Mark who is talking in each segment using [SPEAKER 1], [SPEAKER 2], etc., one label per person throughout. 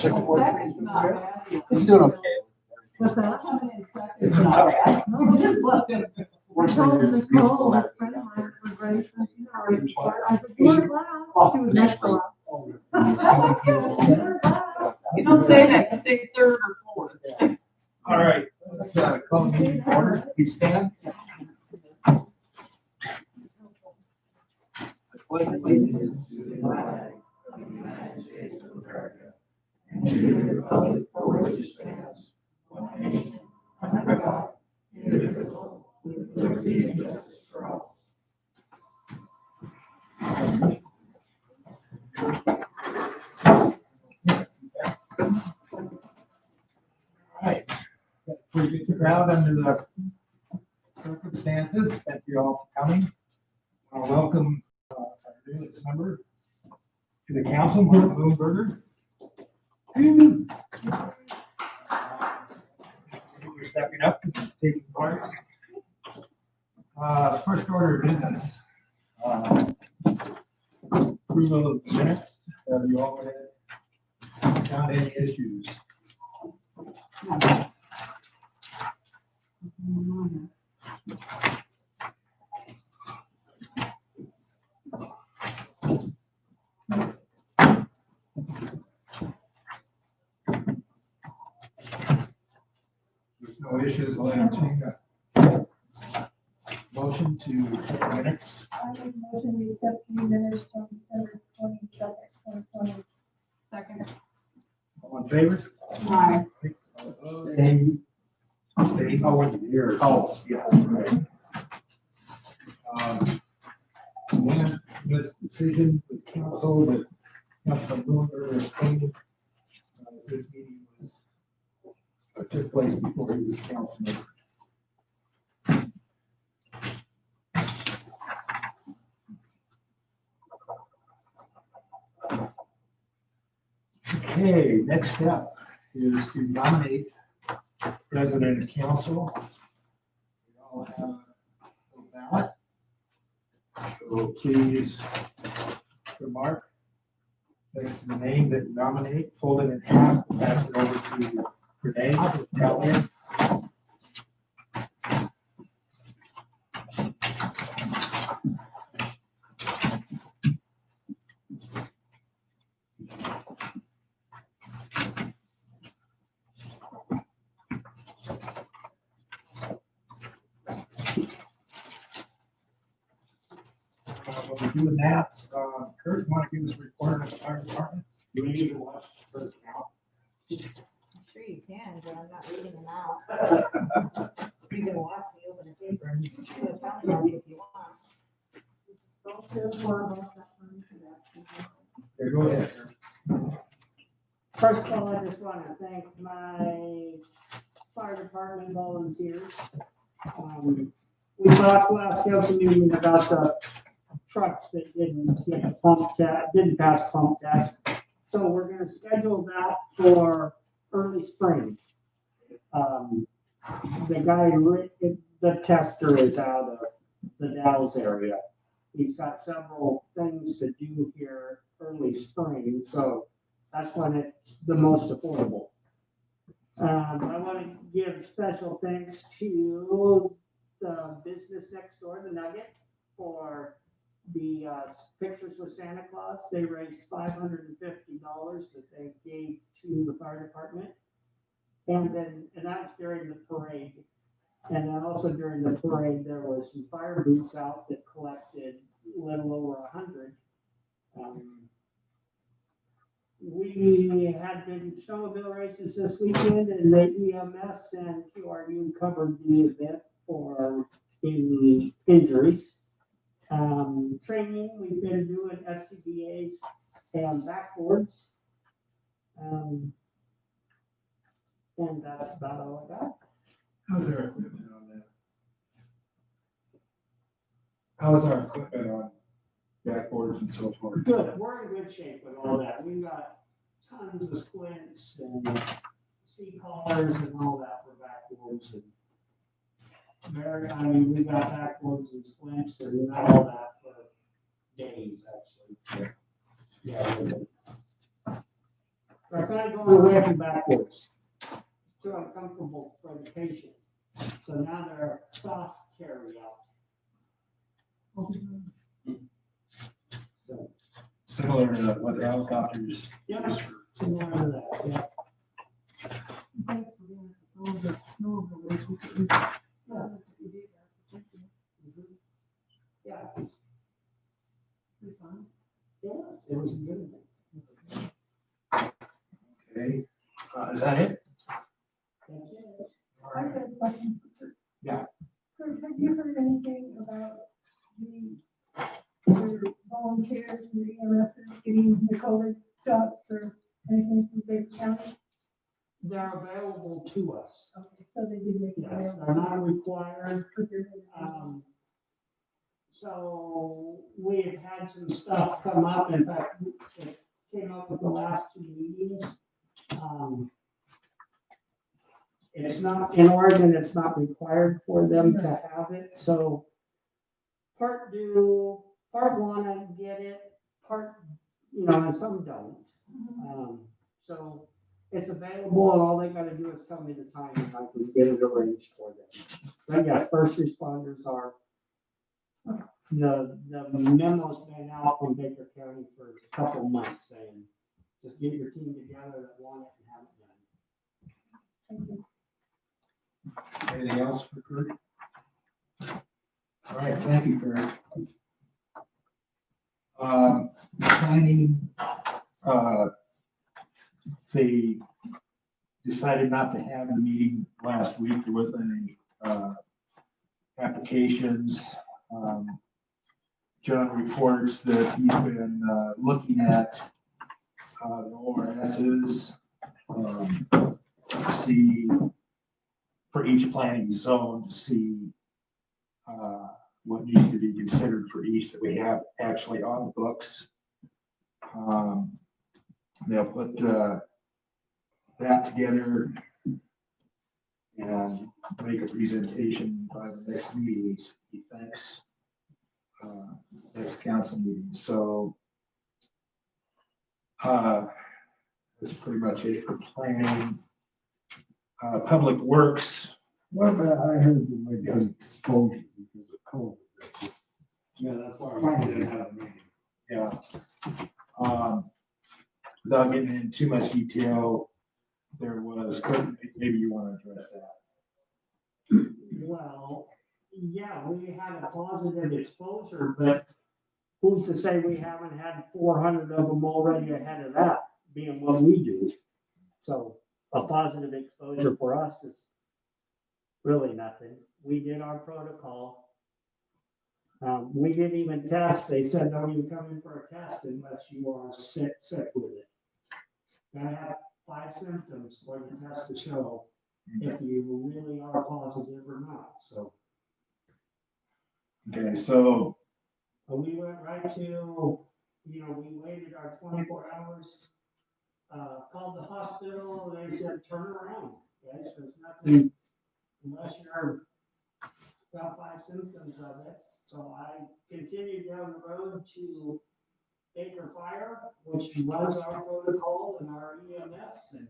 [SPEAKER 1] circuit board.
[SPEAKER 2] Second's not bad.
[SPEAKER 1] He's doing okay.
[SPEAKER 3] What's that?
[SPEAKER 2] Coming in second is not bad. Just looking.
[SPEAKER 3] I told Nicole, this friend of mine was raised since she already started. I said, "You're glad." She was next to us.
[SPEAKER 2] You don't say that, you say third or fourth.
[SPEAKER 1] All right, let's call the meeting to order. Please stand. I pledge allegiance to the flag of the United States of America and to the republic for which it stands, one nation, under God, indivisible, with liberty and justice for all. All right, that's pretty good crowd under the circumstances. Thank you all for coming. Welcome our newest member to the council, Mark Bloomberger. We're stepping up and taking part. First order of business. Approval of the minutes. Have you all found any issues? There's no issues. I'll entertain a motion to accept the minutes.
[SPEAKER 4] I make a motion to accept the minutes from December 22nd, 2020.
[SPEAKER 2] Second.
[SPEAKER 1] All in favor?
[SPEAKER 2] Aye.
[SPEAKER 1] Stay. Oh, wait, here. Oh, yeah. Right. Then this decision with council that Councilor Bloomberg is claiming this meeting was took place before he was council member. Okay, next step is to nominate president of council. We all have a ballot. So please remark next to the name that you nominate, fold it in half, pass it over to Renee to tell him. While we're doing that, Kurt, you want to give us a report on the fire department? Do we need to watch Kurt now?
[SPEAKER 5] Sure you can, but I'm not reading them out. You can watch me open a paper and do a county if you want.
[SPEAKER 1] Okay, go ahead.
[SPEAKER 3] First of all, I just want to thank my fire department volunteers. We talked last council meeting about the trucks that didn't get a pump test, didn't pass pump test. So we're gonna schedule that for early spring. The guy, the tester is out of the Dalles area. He's got several things to do here early spring, so that's when it's the most affordable. I want to give special thanks to the business next door, the Nugget, for the pictures with Santa Claus. They raised $550 that they gave to the fire department. And that was during the parade. And then also during the parade, there was some fire boots out that collected a little over 100. We had been snowmobile races this weekend, and the EMS and QRU covered the event for any injuries. Training, we've been doing SCBAs and backboards. And that's about all I got.
[SPEAKER 1] How's our equipment on that? How's our equipment on backboards and so forth?
[SPEAKER 3] Good, we're in good shape with all that. We've got tons of squints and C-collars and all that for backboards and we got backboards and squints and all that for days, actually. Yeah. Like kind of going away from backwards. Too uncomfortable for the patient. So now they're soft carry out. So,
[SPEAKER 1] Similar to what the helicopters.
[SPEAKER 3] yeah, similar to that, yeah. Yeah. Yeah, it was good.
[SPEAKER 1] Okay, is that it?
[SPEAKER 3] That's it.
[SPEAKER 1] All
[SPEAKER 4] I
[SPEAKER 1] right.
[SPEAKER 4] have a question. for Kurt.
[SPEAKER 1] Yeah.
[SPEAKER 4] Kurt, have you heard anything about the volunteers and the EMSs getting the COVID shots or anything from Baker County?
[SPEAKER 3] They're available to us.
[SPEAKER 4] Okay, so they did make it
[SPEAKER 3] Yes,
[SPEAKER 4] available.
[SPEAKER 3] they're not required.
[SPEAKER 4] for their-
[SPEAKER 3] So we've had some stuff come up. In fact, it came up with the last 2 meetings. It's not, in Oregon, it's not required for them to have it, so part do, part wanna get it, part, and some don't. So it's available, and all they gotta do is tell me the time, and I can get it arranged for them. But yeah, first responders are, the memo's been out from Baker County for a couple months saying, just get your team together that want it and have it done.
[SPEAKER 4] Thank you.
[SPEAKER 1] Anything else for Kurt? All right, thank you, Kurt. Planning, they decided not to have a meeting last week. There wasn't any, applications. John reports that he's been, looking at, the ORSs, to see, for each planning zone, to see what needs to be considered for each that we have actually on the books. They'll put that together and make a presentation by the next meeting, he thinks, next council meeting. So that's pretty much it for planning. Public Works.
[SPEAKER 6] What about, I heard you might have exposure because of COVID.
[SPEAKER 1] Yeah, that's why we didn't have a meeting. Yeah. Without getting into too much detail, there was, maybe you want to address that.
[SPEAKER 3] Well, yeah, we had a positive exposure, but who's to say we haven't had 400 of them already ahead of that, being what we do? So a positive exposure for us is really nothing. We did our protocol. We didn't even test. They said, don't even come in for a test unless you are sick with it. Gotta have 5 symptoms for the test to show if you really are positive or not, so.
[SPEAKER 1] Okay, so,
[SPEAKER 3] We went right to, we waited our 24 hours, called the hospital, they said, turn around, guys, there's nothing, unless you're got 5 symptoms of it. So I continued down the road to Baker Fire, which runs our protocol and our EMS, and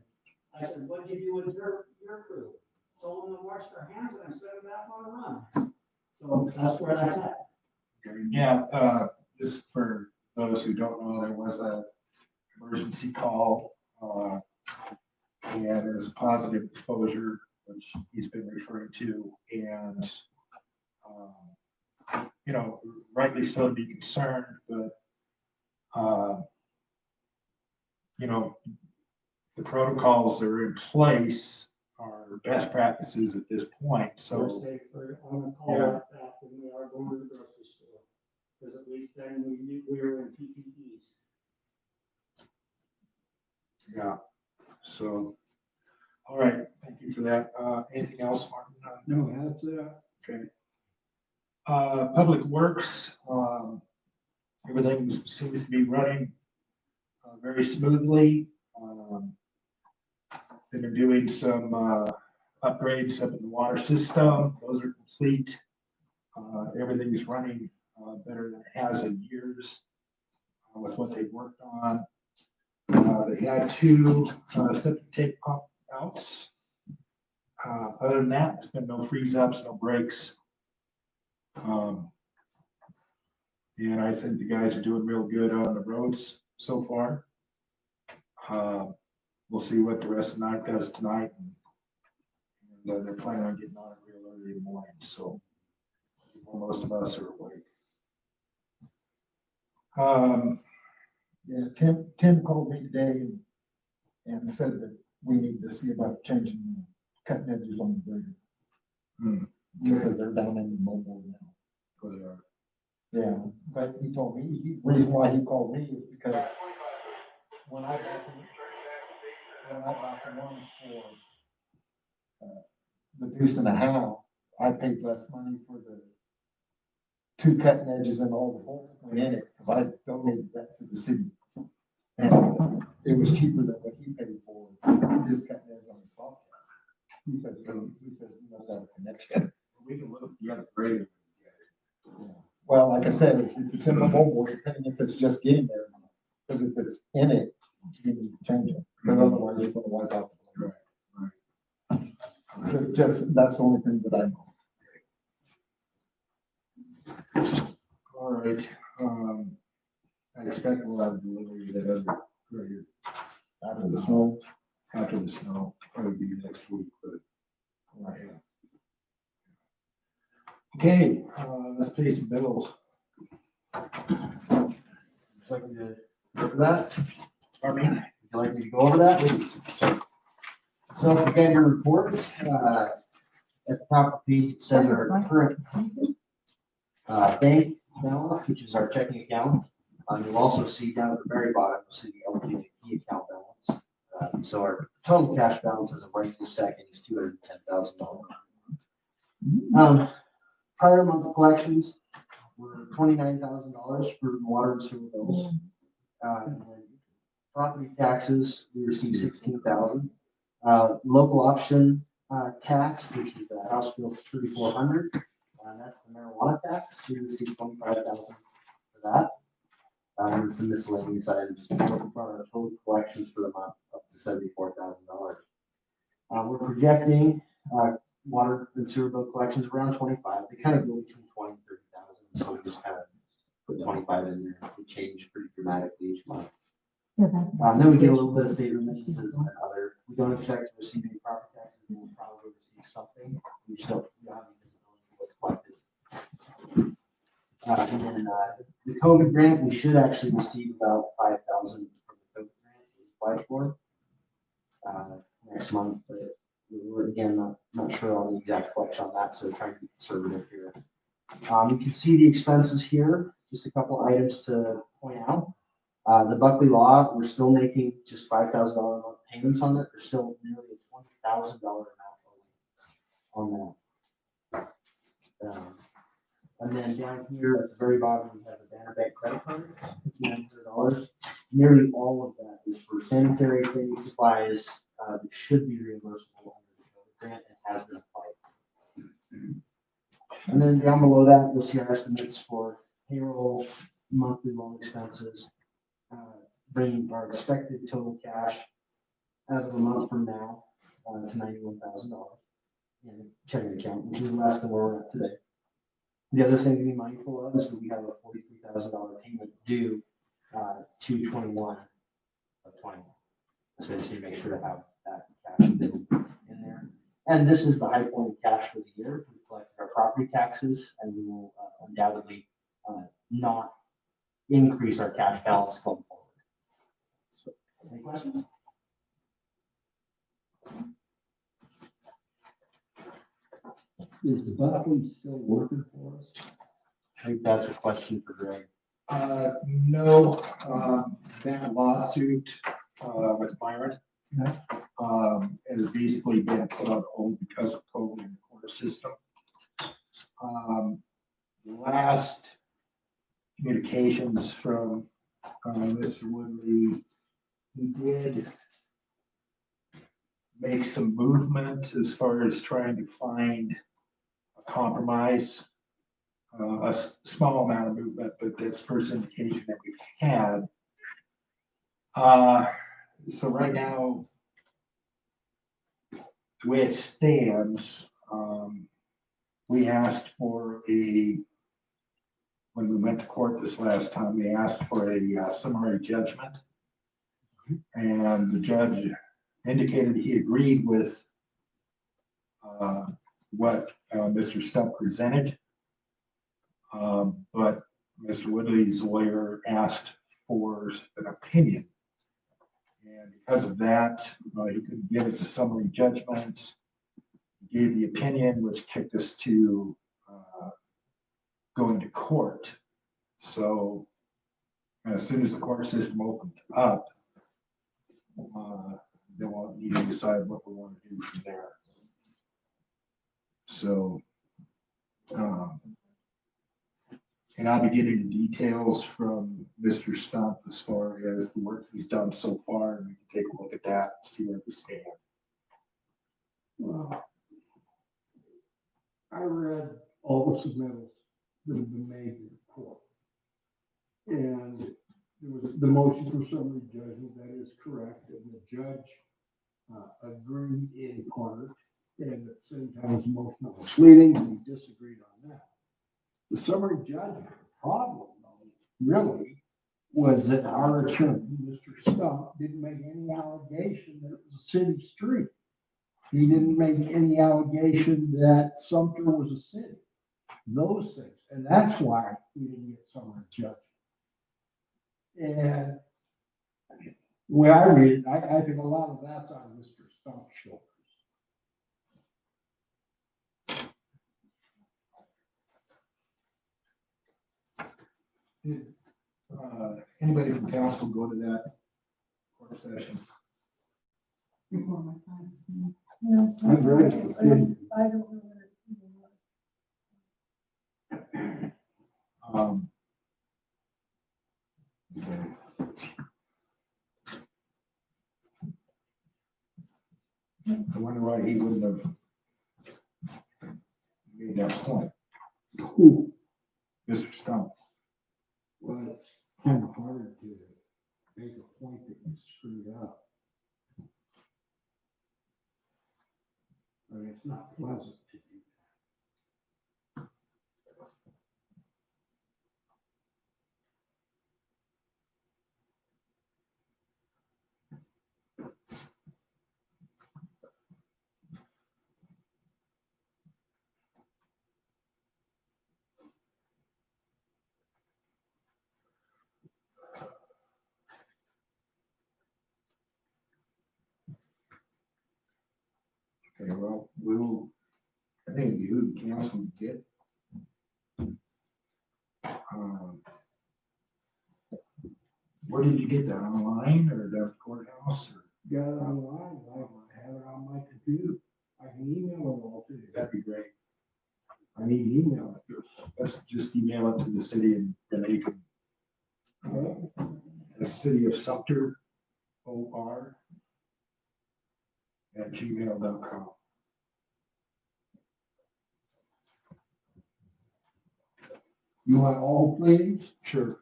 [SPEAKER 3] I said, what'd you do with your crew? Told them to wash their hands and I sent them back on a run. So that's where that's at.
[SPEAKER 1] yeah, just for those who don't know, there was a emergency call, and it was a positive exposure, which he's been referring to, and, rightly so to be concerned, but, the protocols that are in place are best practices at this point,
[SPEAKER 3] We're
[SPEAKER 1] so,
[SPEAKER 3] safer on a call
[SPEAKER 1] Yeah.
[SPEAKER 3] like that than we are going to the grocery store. Because at least then we knew we were in PPEs.
[SPEAKER 1] yeah, so, all right, thank you for that. Anything else, Martin?
[SPEAKER 6] No, that's it.
[SPEAKER 1] Okay. Public Works, everything seems to be running very smoothly. They've been doing some upgrades up in the water system. Those are complete. Everything is running better than it has in years with what they've worked on. They had two septic tank pump outs. Other than that, there's been no freeze ups, no breaks. And I think the guys are doing real good on the roads so far. We'll see what the rest of the night does tonight. And they're planning on getting on it real early in the morning, so most of us are awake.
[SPEAKER 6] Yeah, Tim called me today and said that we need to see about changing cutting edges on the grader. Because they're down in mobile now.
[SPEAKER 1] So they are.
[SPEAKER 6] Yeah, but he told me, reason why he called me is because when I bought the ones for the deuce and a half, I paid less money for the two cutting edges and all the bolts went in it, because I donated that to the city. And it was cheaper than what he paid for his cutting edge on the soft. He said, he must have a connection.
[SPEAKER 1] We can look at the other grader.
[SPEAKER 6] Well, like I said, if it's in the mobile, depending if it's just getting there, because if it's in it, you need to change it, because otherwise it's gonna wipe out the blade. Just, that's the only thing that I know.
[SPEAKER 1] All right, I expect we'll have delivery of that other grader
[SPEAKER 6] After the snow,
[SPEAKER 1] after the snow, probably be next week, but. Okay, let's pay some bills.
[SPEAKER 7] Would you like me to go over that?
[SPEAKER 1] Pardon me?
[SPEAKER 7] Would you like me to go over that? So if you get your report, at the top of the page, it says our current bank balance, which is our checking account. You'll also see down at the very bottom, you'll see the LGD account balance. So our total cash balance as of right this second is $210,000. Prior month collections were $29,000 for water and sewer bills. And then property taxes, we received $16,000. Local option tax, which is House Bill 3400, that's the marijuana tax. We received $25,000 for that. And some miscellaneous items. Our total collections for the month up to $74,000. We're projecting water and sewer bill collections around 25. They kind of go between 20 and 30,000. So we just kind of put 25 in there. They change pretty dramatically each month. Then we get a little bit of state remittances and other. We don't expect to receive any property taxes. We will probably receive something. We just don't have any visibility of what's collected. And then the COVID grant, we should actually receive about 5,000 from the COVID grant we applied for next month. But we're again not sure on the exact collection on that, so we're trying to be conservative here. You can see the expenses here. Just a couple items to point out. The Buckley Law, we're still making just $5,000 a month payments on it. There's still nearly a $20,000 amount on that. And then down here at the very bottom, we have a Banner Bank credit card, $1,900. Nearly all of that is for sanitary things, supplies that should be reimbursable under the grant and has been applied. And then down below that, you'll see our estimates for payroll, monthly loan expenses, bringing our expected total cash as of a month from now to $91,000 in the checking account, which is less than where we're at today. The other thing to be mindful of is that we have a $43,000 payment due 2/21 of 21. So just need to make sure to have that cash bill in there. And this is the high point of cash for the year. We collected our property taxes, and we will undoubtedly not increase our cash balance going forward. So, any questions?
[SPEAKER 6] Is the Buckley still working for us?
[SPEAKER 7] I think that's a question for Greg.
[SPEAKER 1] No, that lawsuit, with Byron, has basically been put on hold because of COVID in the court system. Last communications from, Mr. Woodley, he did make some movement as far as trying to find a compromise. A small amount of movement, but that's first indication that we've had. So right now, the way it stands, we asked for when we went to court this last time, we asked for a summary judgment. And the judge indicated he agreed with what Mr. Stump presented. But Mr. Woodley's lawyer asked for an opinion. And because of that, he couldn't give us a summary judgment. He gave the opinion, which kicked us to going to court. So as soon as the court system opened up, then we'll need to decide what we want to do from there. So, and I'll be getting the details from Mr. Stump as far as the work he's done so far, and we can take a look at that, see where we stand.
[SPEAKER 3] Well, I read all the submittals that have been made in court. And there was the motion for summary judgment, that is correct, and the judge agreed in part, and at the same time, his motion was misleading, and we disagreed on that. The summary judgment problem, though, really, was that our attorney, Mr. Stump, didn't make any allegation that it was a city street. He didn't make any allegation that Sumter was a city. Those things, and that's why we didn't get summary judgment. And the way I read it, I think a lot of that's on Mr. Stump's shoulders.
[SPEAKER 1] Anybody from council go to that court session?
[SPEAKER 2] Before my time.
[SPEAKER 4] Yeah,
[SPEAKER 3] I'm ready.
[SPEAKER 4] I don't know where it even was.
[SPEAKER 1] I wonder why he wouldn't have made that point,
[SPEAKER 3] Who?
[SPEAKER 1] Mr. Stump.
[SPEAKER 3] Well, it's kind of hard to make a point that you screwed up. I mean, it's not pleasant to do.
[SPEAKER 1] Okay, well, I think you, the council, get. Where did you get that, online or down at the courthouse? Or
[SPEAKER 3] Got it online, I have it on my computer. I can email it all to you.
[SPEAKER 1] that'd be great.
[SPEAKER 3] I need email it.
[SPEAKER 1] Let's just email it to the city and they can, the city of Sumter, OR @gmail.com.
[SPEAKER 3] You want all please?
[SPEAKER 1] Sure.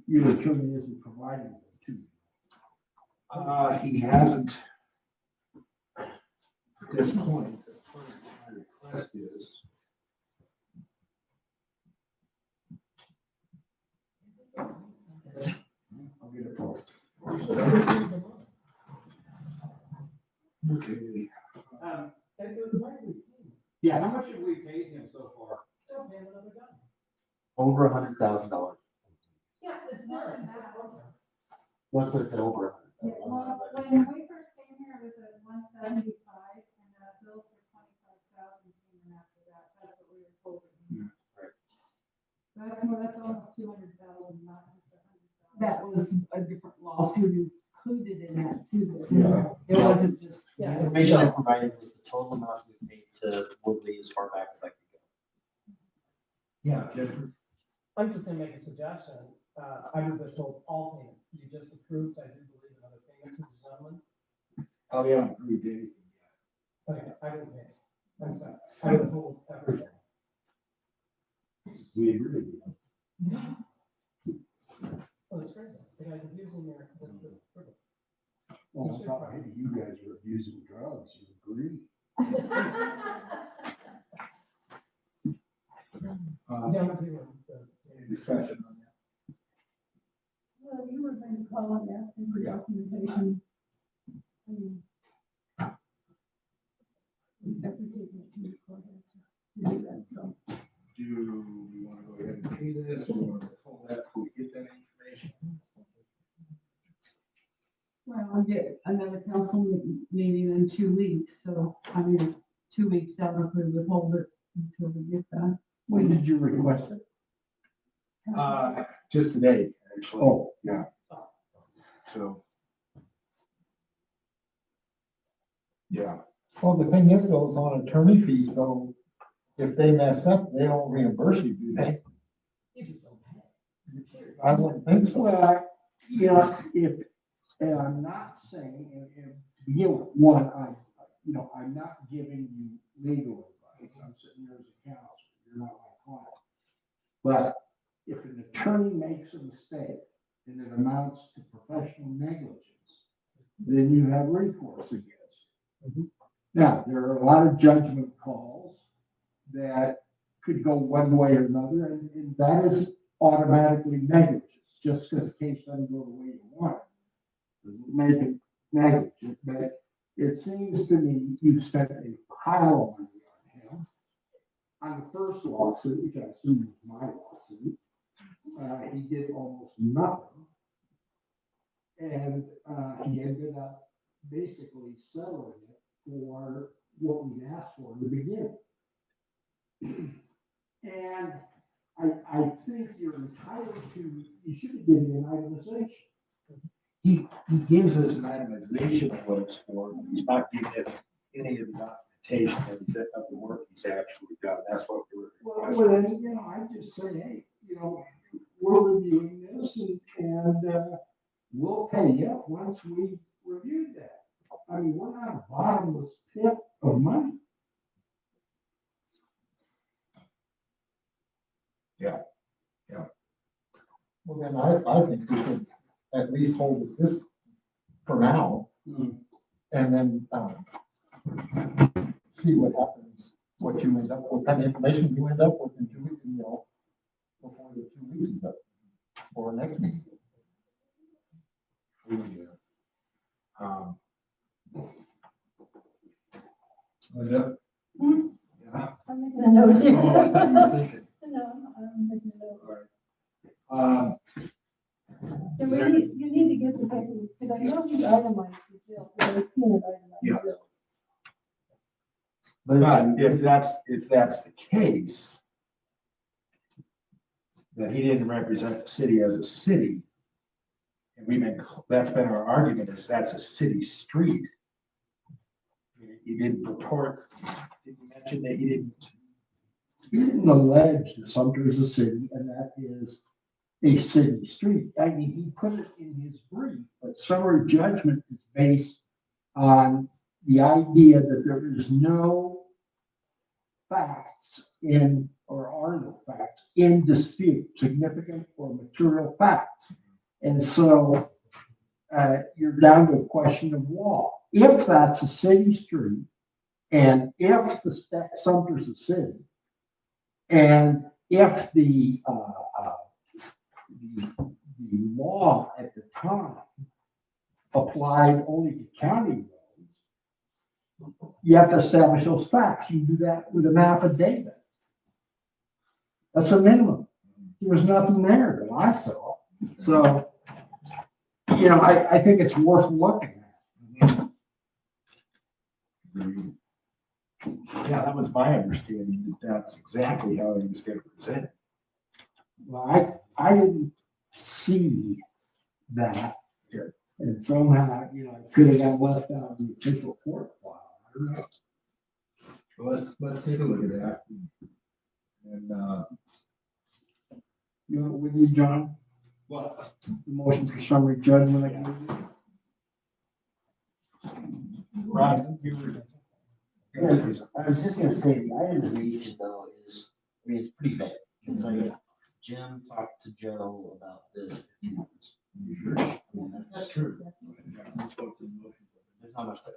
[SPEAKER 3] Your attorney isn't providing them to you.
[SPEAKER 1] He hasn't at this point. As far as my request is. I'll get it for you. Okay.
[SPEAKER 3] Yeah, how much have we paid him so far?
[SPEAKER 7] Over $100,000.
[SPEAKER 5] Yeah, it's not in that.
[SPEAKER 7] What's it over?
[SPEAKER 4] Yeah, well, when we first came here, it was at 175, and the bill for 25,000 came in after that. That's what we were told. That's almost 200,000, not just 100,000.
[SPEAKER 2] That was a different lawsuit included in that too.
[SPEAKER 1] Yeah.
[SPEAKER 2] It wasn't just.
[SPEAKER 7] The information I provided was the total amount we paid to Woodley as far back as I could go.
[SPEAKER 1] Yeah, Jennifer.
[SPEAKER 8] I'm just gonna make a suggestion. I would have told all payments. You just approved, I do believe, another payment to the gentleman.
[SPEAKER 1] Oh, yeah, we did.
[SPEAKER 8] Okay, I didn't pay. I'm sorry. I would have told everything.
[SPEAKER 1] We agree.
[SPEAKER 8] guys abusing your, the privilege.
[SPEAKER 9] Well, I thought maybe you guys were abusing drugs, you agree?
[SPEAKER 8] Gentlemen, who wants the-
[SPEAKER 1] Any discussion on that?
[SPEAKER 4] Well, you were going to call and ask them for documentation. I mean, after taking it to the court, to do that, so.
[SPEAKER 1] Do we want to go ahead and pay this, or want to hold that till we get that information?
[SPEAKER 2] Well, I'll get another council meeting in 2 weeks, so I mean, it's 2 weeks out if we withhold it until we get that.
[SPEAKER 9] When did you request it?
[SPEAKER 1] Just today, actually.
[SPEAKER 9] Oh, yeah.
[SPEAKER 1] So. Yeah,
[SPEAKER 6] Well, the thing is, though, is on attorney fees, though, if they mess up, they don't reimburse you, do they?
[SPEAKER 8] You just don't pay.
[SPEAKER 6] I wouldn't think so.
[SPEAKER 9] Well, you know, and I'm not saying, and to begin with, one, I'm not giving you legal advice. I'm sitting here as a counselor. You're not my client. But if an attorney makes a mistake and it amounts to professional negligence, then you have recourse against it. Now, there are a lot of judgment calls that could go one way or another, and that is automatically negligence. Just because a case doesn't go the way you want it doesn't make it negligent. But it seems to me you've spent a pile of money on him. On the first lawsuit, which I assume was my lawsuit, he did almost nothing. And he ended up basically settling it for what we asked for in the beginning. And I think you're entitled to, you should be getting an itemization.
[SPEAKER 1] he gives us an itemization of what it's for, but he's not giving us any of the documentation of the work he's actually done. That's what we're
[SPEAKER 9] Well,
[SPEAKER 1] requesting.
[SPEAKER 9] then, I just say, hey, we're reviewing this and we'll pay you once we reviewed that. I mean, we're not a bottomless pit of money.
[SPEAKER 6] Well, then I think we should at least hold this for now, and then, see what happens, what you end up, what kind of information you end up with in 2 weeks, before the 2 weeks is up, or next meeting.
[SPEAKER 1] Linda? Yeah.
[SPEAKER 4] I'm making a note
[SPEAKER 1] Oh, I
[SPEAKER 4] here.
[SPEAKER 1] thought you were thinking.
[SPEAKER 4] No, I'm making a note.
[SPEAKER 1] All right.
[SPEAKER 4] And you need to get the paper, because I know he's itemized the bill, because I've seen it itemized.
[SPEAKER 1] Yes.
[SPEAKER 4] bill.
[SPEAKER 1] But if that's the case, that he didn't represent the city as a city, and that's been our argument, is that's a city street. He didn't purport, didn't mention that he didn't.
[SPEAKER 9] He didn't allege that Sumter is a city and that is a city street. I mean, he put it in his brief, but summary judgment is based on the idea that there is no facts or are no facts in dispute, significant or material facts. And so you're down to a question of law. If that's a city street, and if the Sumter's a city, and if the law at the time applied only to county roads, you have to establish those facts. You do that with an affidavit. That's a minimum. There was nothing there that I saw. So, I think it's worth looking at.
[SPEAKER 1] Yeah, that was my understanding, that that's exactly how he was going to present it.
[SPEAKER 9] Well, I didn't see that. And somehow, it could have got left out of the official court file. I don't know.
[SPEAKER 1] Well, let's take a look at that. And,
[SPEAKER 9] You know, with you, John,
[SPEAKER 1] what?
[SPEAKER 9] the motion for summary judgment. I gave you?
[SPEAKER 1] Ryan, you were.
[SPEAKER 7] I was just gonna say, the itemization though is, I mean, it's pretty vague. It's like, Jim talked to Joe about this 15 minutes. I mean, that's true. There's not much there.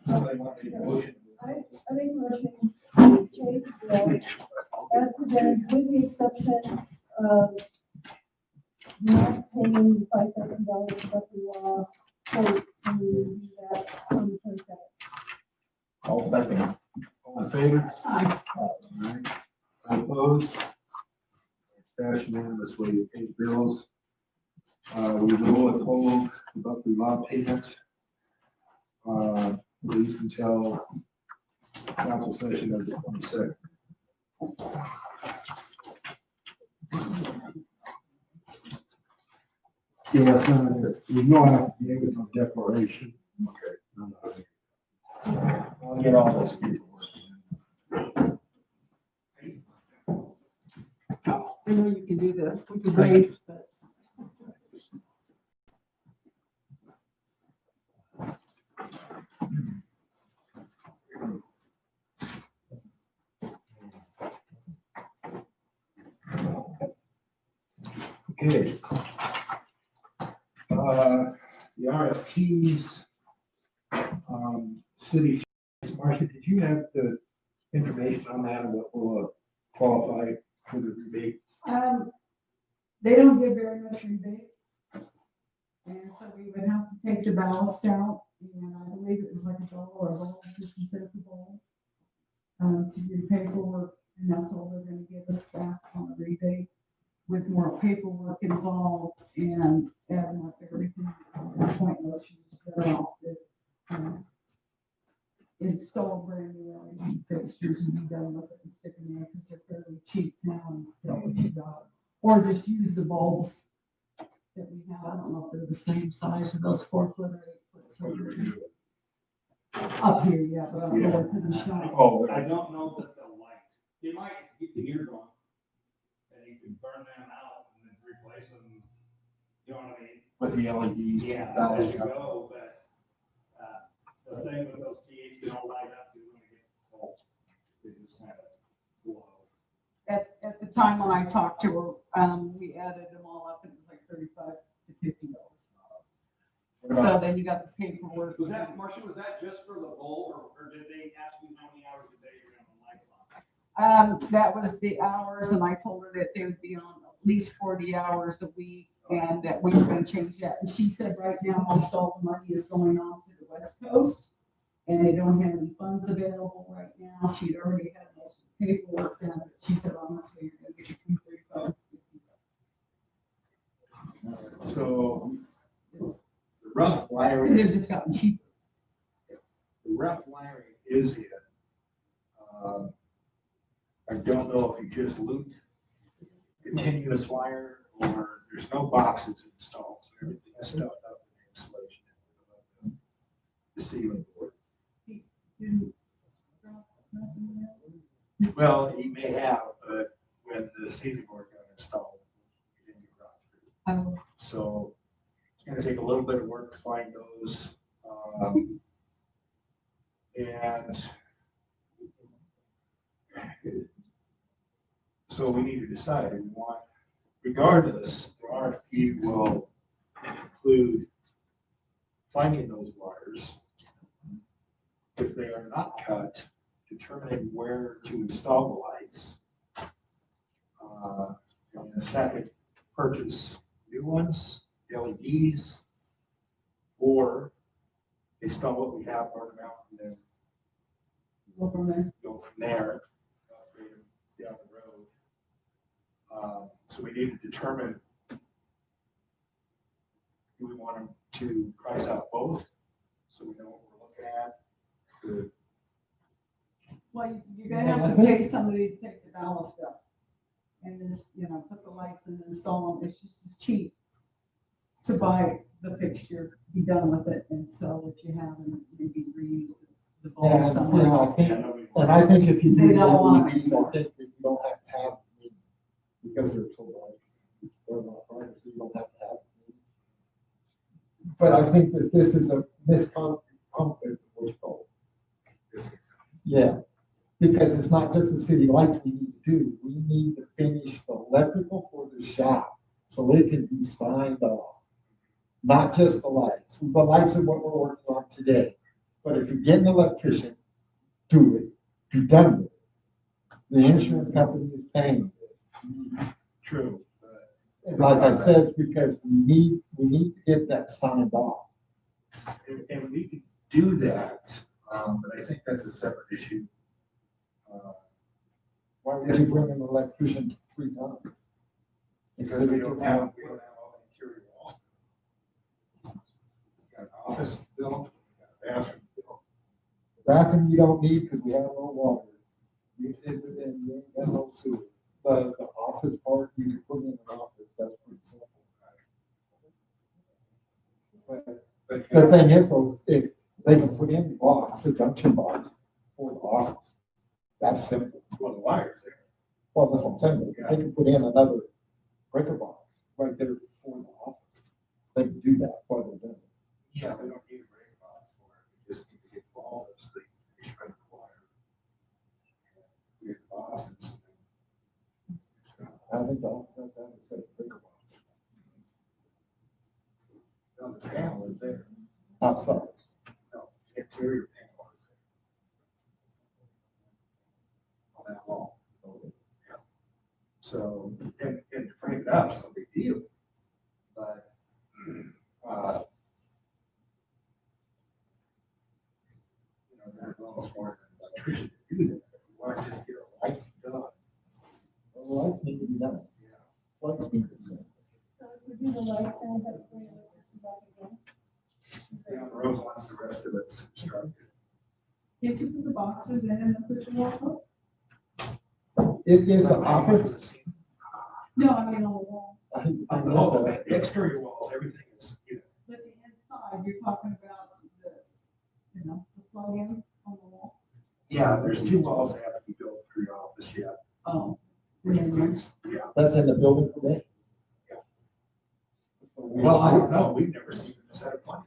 [SPEAKER 1] Somebody want to make a motion?
[SPEAKER 4] I think motion to change the bill as presented with the exception of not paying $5,000 stuff in law, so to do that on the 27th.
[SPEAKER 1] All second. All in favor?
[SPEAKER 2] Aye.
[SPEAKER 1] Alright. All opposed? Passed unanimously. Pay bills. We will withhold about the law payment. At least until council session of the 22nd.
[SPEAKER 9] Yeah, it's not, there's no affidavit, no declaration.
[SPEAKER 1] I'll get all this paperwork.
[SPEAKER 2] I know you can do the race, but.
[SPEAKER 1] Okay. The RFPs, city, Marcia, did you have the information on that and what will qualify for the rebate?
[SPEAKER 2] They don't give very much rebate. And so we would have to take the ballast out, and I believe it was like $1 or $1.50 a bowl. To do paperwork, and that's all they're gonna give us back on the rebate with more paperwork involved and adding up everything. It's pointless, you just better off to install brand new LED fixtures and be done with it and stick them in because they're fairly cheap now and sell what you got. Or just use the bulbs that we have. I don't know if they're the same size as those 4 foot or 8 foot. So up here, yeah, but I don't know what's in the shop.
[SPEAKER 1] Oh,
[SPEAKER 10] I don't know that they'll light. You might get the heater going, and you can burn them out and then replace them, you know what I mean?
[SPEAKER 1] with the LEDs.
[SPEAKER 10] Yeah, as you go, but, the thing with those TVs, they don't light up when it gets cold. They just kind of glow.
[SPEAKER 2] At the time when I talked to her, we added them all up and it was like $35 to $50. So then you got the paperwork.
[SPEAKER 10] Was that, Marcia, was that just for the bulb, or did they ask you how many hours a day you're gonna have the lights on?
[SPEAKER 2] That was the hours, and I told her that they would be on at least 40 hours a week, and that we were gonna change that. And she said right now, most all the money is going on to the West Coast, and they don't have any funds available right now. She'd already had most of the paperwork done, but she said honestly, you're gonna get between 35 and 50.
[SPEAKER 1] So the rough
[SPEAKER 2] And
[SPEAKER 1] wiring,
[SPEAKER 2] they've just gotten cheaper.
[SPEAKER 1] the rough wiring is in. I don't know if you just looped continuous wire or there's no boxes installed, so everything is stuffed up in the insulation. The ceiling board. Well, he may have, but when the ceiling board got installed, it didn't get run through. So it's gonna take a little bit of work to find those. And so we need to decide, we want, regardless, the RFP will include finding those wires. If they are not cut, determining where to install the lights. And the second, purchase new ones, LEDs, or install what we have, burn them out, and then
[SPEAKER 2] Go from there.
[SPEAKER 1] go from there, upgrade them down the road. So we need to determine, do we want them to price out both, so we know what we're looking at? The-
[SPEAKER 2] Well, you're gonna have to pay somebody to take the ballast up. And then, put the lights and install them. It's just as cheap to buy the fixture, be done with it, and sell what you have and maybe reuse the bulb somewhere else.
[SPEAKER 6] And I think if you do
[SPEAKER 2] They don't want it.
[SPEAKER 6] LEDs, I think that you don't have to have, because they're so large, they're not large, so you don't have to have. But I think that this is this pump that was called. Yeah, because it's not just the city lights we need to do, we need to finish the electrical for the shop, so it can be signed off. Not just the lights, the lights are what we're working on today, but if you get an electrician, do it, be done with it. The insurance company is paying this.
[SPEAKER 1] True.
[SPEAKER 6] And like I said, it's because we need to get that signed off.
[SPEAKER 1] And we can do that, but I think that's a separate issue.
[SPEAKER 6] Why would you bring an electrician 3 times?
[SPEAKER 1] Because we don't have all the interior walls. We got an office built, we got a bathroom built.
[SPEAKER 6] Bathroom you don't need because we have no water. You ain't got no sewer. The office part, you can put in an office, that's pretty simple. But the thing is though, if they can put in box, a junction box for the office, that's simple.
[SPEAKER 1] Well, the wires there.
[SPEAKER 6] Well, that's what I'm saying, if they can put in another breaker box right there for the office, they can do that while they're doing it.
[SPEAKER 1] Yeah, we don't need a break box for it, we just need to get balls up so they can shred the wire. We get the boxes.
[SPEAKER 6] I think the office has to have a set of breaker box
[SPEAKER 1] No, the panel is there.
[SPEAKER 6] outside.
[SPEAKER 1] No, the interior panel is there. On that wall. Yeah. So, and to frame it up, it's no big deal. But, there's almost more than an electrician to do that. Why not just get our lights done?
[SPEAKER 6] Well, lights need to be done. Lights need to be done.
[SPEAKER 4] So if we do the lights, then we have to bring it back again.
[SPEAKER 1] Down the road, once the rest of it's constructed.
[SPEAKER 2] Did you put the boxes in and then put your wall up?
[SPEAKER 6] It is an office.
[SPEAKER 2] No, I mean on the wall.
[SPEAKER 6] I
[SPEAKER 1] Oh,
[SPEAKER 6] missed that.
[SPEAKER 1] the exterior walls, everything is,
[SPEAKER 2] But the inside, you're talking about the plug-ins on the wall.
[SPEAKER 1] yeah, there's 2 walls that have to be built for your office yet.
[SPEAKER 2] Oh.
[SPEAKER 1] Which includes, yeah.
[SPEAKER 6] That's in the building today?
[SPEAKER 1] Yeah.
[SPEAKER 6] So
[SPEAKER 1] Well, I don't know, we've never seen the set of plans.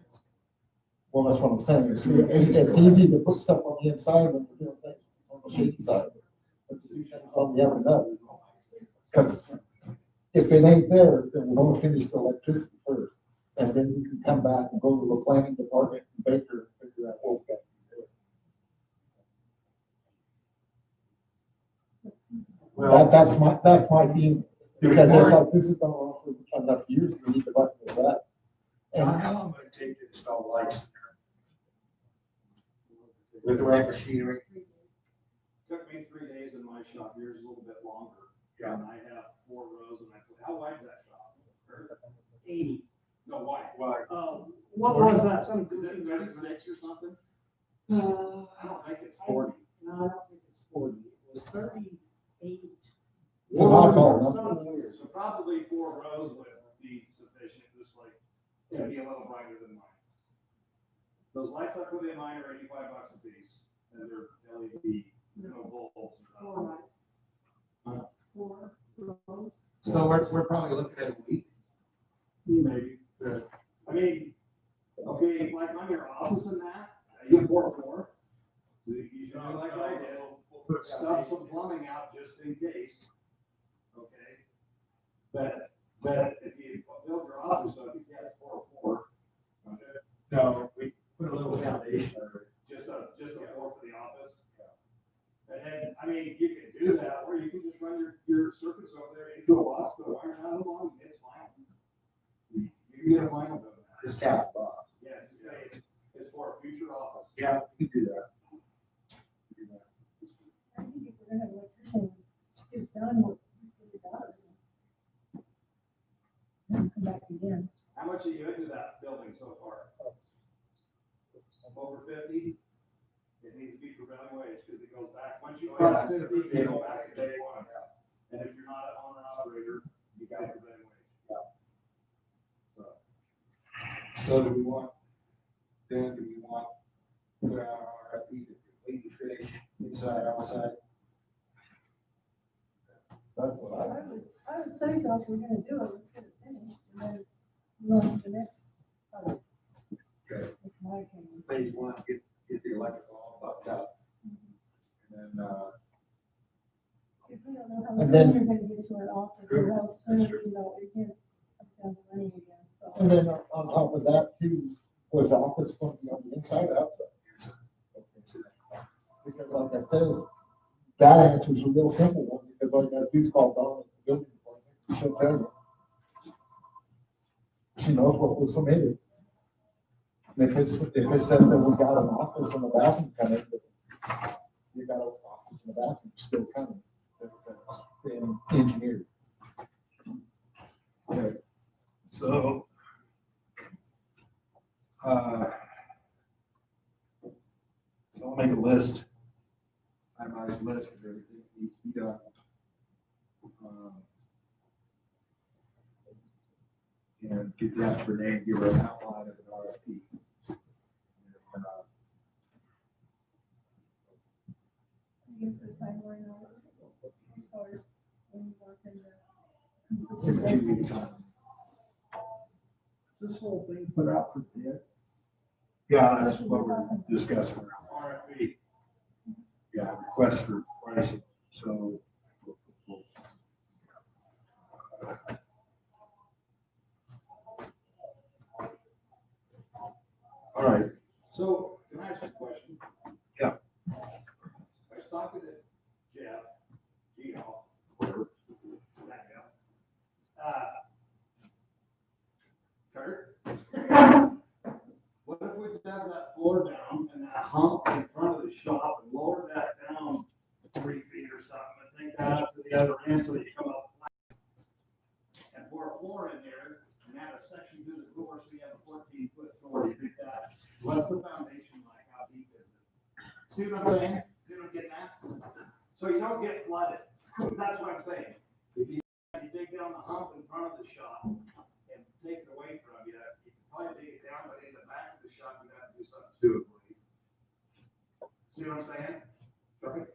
[SPEAKER 6] Well, that's what I'm saying. It's easy to put stuff on the inside when you're doing things on the shady side. But to do things on the other end. Because if it ain't there, then we're gonna finish the electricity first. And then you can come back and go to the planning department and Baker and figure out what we got to do.
[SPEAKER 1] Well,
[SPEAKER 6] That's my feeling. Because it's like, this is gonna offer enough years, we need to button this up.
[SPEAKER 1] John, how long would it take to install lights there? With the right machinery?
[SPEAKER 10] Took me 3 days in my shop, yours a little bit longer.
[SPEAKER 1] Yeah.
[SPEAKER 10] And I have 4 rows and I put, how wide's that shop?
[SPEAKER 3] 80.
[SPEAKER 10] No, wide.
[SPEAKER 1] Why?
[SPEAKER 3] What was that? Some,
[SPEAKER 10] Is it 36 or something?
[SPEAKER 3] Uh,
[SPEAKER 10] I don't think it's 40.
[SPEAKER 3] no, I don't think it's 40. It was 38.
[SPEAKER 6] It's an oddball number.
[SPEAKER 3] Something weird.
[SPEAKER 10] So probably 4 rows would be sufficient, just like, to be a little brighter than mine. Those lights I put in mine are $85 a piece, and they're LED, no bulbs. or nothing.
[SPEAKER 2] 4 rows.
[SPEAKER 1] So we're probably looking at a week.
[SPEAKER 10] Maybe. I mean, okay, like on your office and that, you can pour 4. So you should do like I did, stuff some plumbing out just in case. Okay? But if you build your office up, you can't pour 4.
[SPEAKER 1] No, we put a little foundation under it.
[SPEAKER 10] Just a 4 for the office. And then, I mean, you can do that, or you can just run your circuits over there into a box, put a wire down along, and it's fine. You can get a final done.
[SPEAKER 1] This cap box.
[SPEAKER 10] Yeah, just say it's for a future office.
[SPEAKER 1] Yeah, we can do that.
[SPEAKER 4] I think if we're gonna have electrician get done, we'll get it out. Then come back again.
[SPEAKER 10] How much are you into that building so far? Over 50? It needs to be prevailing wage, because it goes back, once you cross 50, you go back to day 1. And if you're not an owner operator, you got prevailing wage.
[SPEAKER 1] So do we want put out our RFP to completely finish inside, outside?
[SPEAKER 6] That's what I.
[SPEAKER 4] I would say so, if we're gonna do it, let's get it finished, and then move on to the next. part.
[SPEAKER 1] Okay.
[SPEAKER 4] If my opinion.
[SPEAKER 10] phase one, get the electrical all bucked up. And then,
[SPEAKER 4] If we don't know how
[SPEAKER 6] And
[SPEAKER 4] soon
[SPEAKER 6] then-
[SPEAKER 4] you're gonna get to an office, or how soon, you know, it can come down to running again,
[SPEAKER 6] And
[SPEAKER 4] so.
[SPEAKER 6] then on top of that too, was the office going to be on the inside or outside? Because like I says, that answer is a real simple one, because all you gotta do is call Dawn at the building department, she'll tell you. She knows what was submitted. And if it says that we got an office and a bathroom coming, you got an office and a bathroom still coming, that's been engineered.
[SPEAKER 10] okay, so. So I'll make a list, itemized list of everything that needs to be done. And get that to Renee, and give her an outline of an RFP. And,
[SPEAKER 4] You get the timeline on it, as far as when you want them to.
[SPEAKER 9] This whole thing put out for bid.
[SPEAKER 10] Yeah, that's what we're discussing around RFP. Yeah, request for pricing, so. All right, so can I ask you a question? Yeah. I was talking to Jeff, whatever, that guy. Kurt? What if we could have that floor down and that hump in front of the shop and lower that down 3 feet or something and take that up to the other end so that you come up flat? And pour a floor in there and add a section to the door so you have a 14-foot door. You think that, what's the foundation like? How deep is it? See what I'm saying? See what I'm getting at? So you don't get flooded. That's what I'm saying. If you dig down the hump in front of the shop and take it away from you, you can probably dig it down, but in the back of the shop, you have to do something to it. See what I'm saying? Right?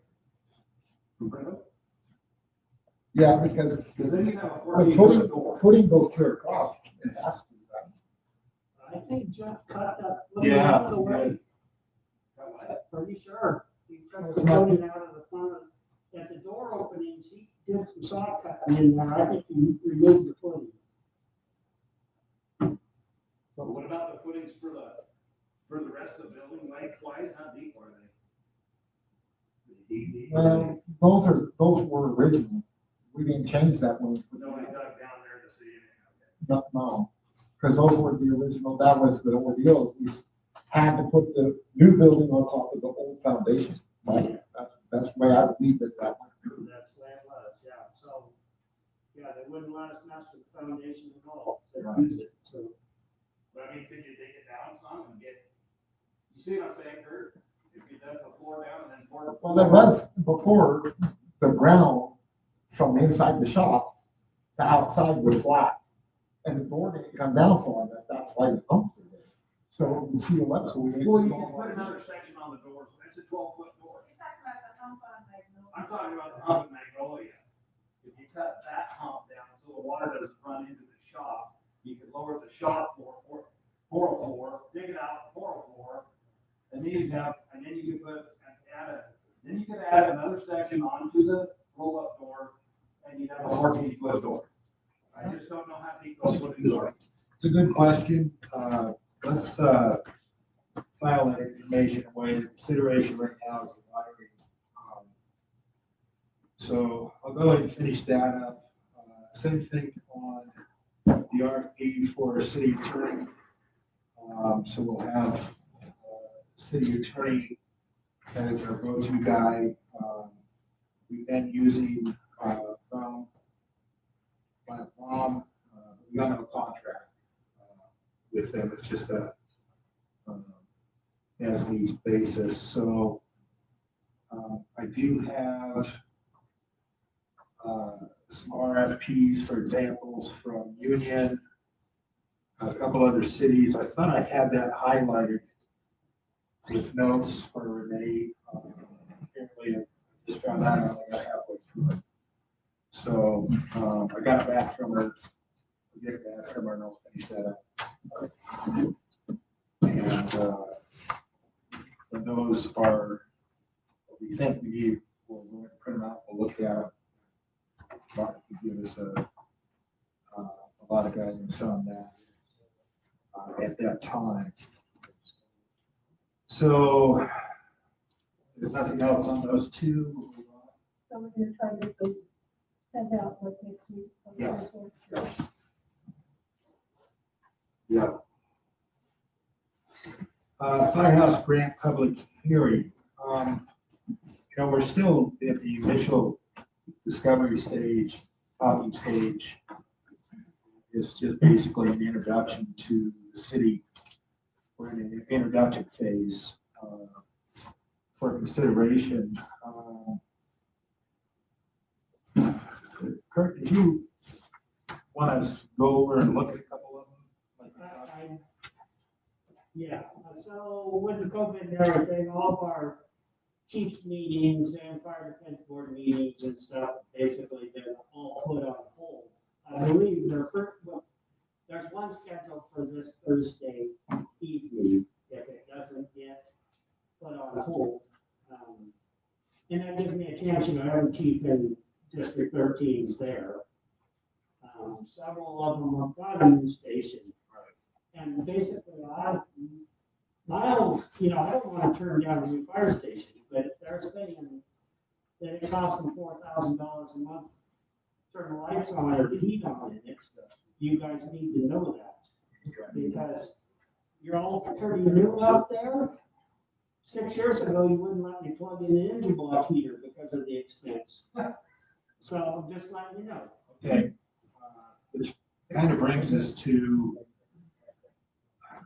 [SPEAKER 6] Yeah, because
[SPEAKER 10] Because then you have a
[SPEAKER 6] the
[SPEAKER 10] 14-foot door.
[SPEAKER 6] footing goes clear across, it has to, right?
[SPEAKER 3] I think Jeff cut that footing
[SPEAKER 10] Yeah.
[SPEAKER 3] out of the way,
[SPEAKER 10] Got what?
[SPEAKER 3] pretty sure. He cut the footing out of the front of, at the door openings, he did some saw cutting in there, I think he removed the footing.
[SPEAKER 10] So what about the footings for the rest of the building, lengthwise, how deep are they? Deep.
[SPEAKER 6] Those were original. We didn't change that one.
[SPEAKER 10] Nobody dug down there to see anything,
[SPEAKER 6] No, because those were the original, that was the ordeal. We had to put the new building on top of the old foundation. Right? That's the way I believe that that went through.
[SPEAKER 3] That's the way it was, yeah, so, yeah, they wouldn't let us mess with the foundation at all, they used it, so.
[SPEAKER 10] But I mean, could you dig it down some and get, you see what I'm saying, Kurt? If you dug the floor down and then pour.
[SPEAKER 6] Well, there was, before, the ground from inside the shop, the outside was flat. And the door didn't come down far enough, that's why the pumps are there. So we seal up, so we.
[SPEAKER 10] Well, you can put another section on the door, so that's a 12-foot door. I'm talking about the hump in Magnolia. If you cut that hump down so the water doesn't run into the shop, you could lower the shop floor, dig it out, pour a floor, and then you could then you could add another section onto the roll-up door, and you'd have a 14-foot door. I just don't know how deep those footings are. It's a good question. Let's file that information away. The consideration right now is the wiring. So I'll go ahead and finish that up. Same thing on the RFP for city attorney. So we'll have city attorney as our go-to guy. We've been using from my mom. We don't have a contract with them. It's just a as needs basis. So I do have some RFPs, for examples, from Union, a couple other cities. I thought I had that highlighted with notes for Renee. Apparently, I just found out I only got halfway through it. So I got it back from her. Get it back from her and I'll finish that up.
[SPEAKER 1] And those are, what we think we need, we'll go and print them out, we'll look at them. Mark can give us a lot of guidance on that at that time. So, there's nothing else on those two. We'll move on.
[SPEAKER 4] So we're gonna try to get those sent out like next week.
[SPEAKER 1] Yes.
[SPEAKER 4] Okay.
[SPEAKER 1] Yeah. Firehouse grant public hearing. We're still at the initial discovery stage, talking stage. It's just basically an introduction to the city. We're in an introduction phase for consideration. Kurt, did you want to go over and look at a couple of them?
[SPEAKER 3] Yeah, so with the COVID and everything, all of our chiefs meetings and fire defense board meetings and stuff, basically they're all put on hold. I believe there's one scheduled for this Thursday evening, if it doesn't get put on hold. And that gives me a chance, every chief in District 13 is there. Several of them have got a new station. And basically, I don't want to turn down a new fire station, but if they're saying that it costs them $4,000 a month, to turn the lights on or the heat on in it, you guys need to know that. Because you're all pretty new out there. 6 years ago, you wouldn't let me plug in an energy block heater because of the expense. So just letting you know.
[SPEAKER 1] Okay. Which kind of brings us to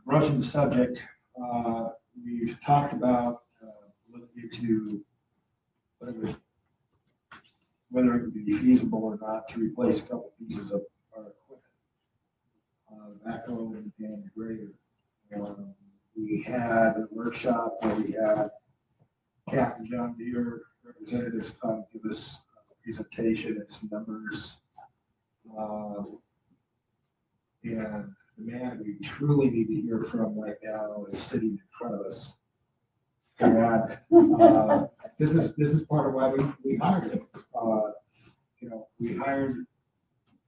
[SPEAKER 1] broaching the subject. We've talked about looking into whether it would be feasible or not to replace a couple pieces of our equipment, backhoe and grader. We had a workshop where we had Captain John Deere representatives come give us a presentation and some numbers. And the man we truly need to hear from right now is sitting in front of us. And this is part of why we hired him. We hired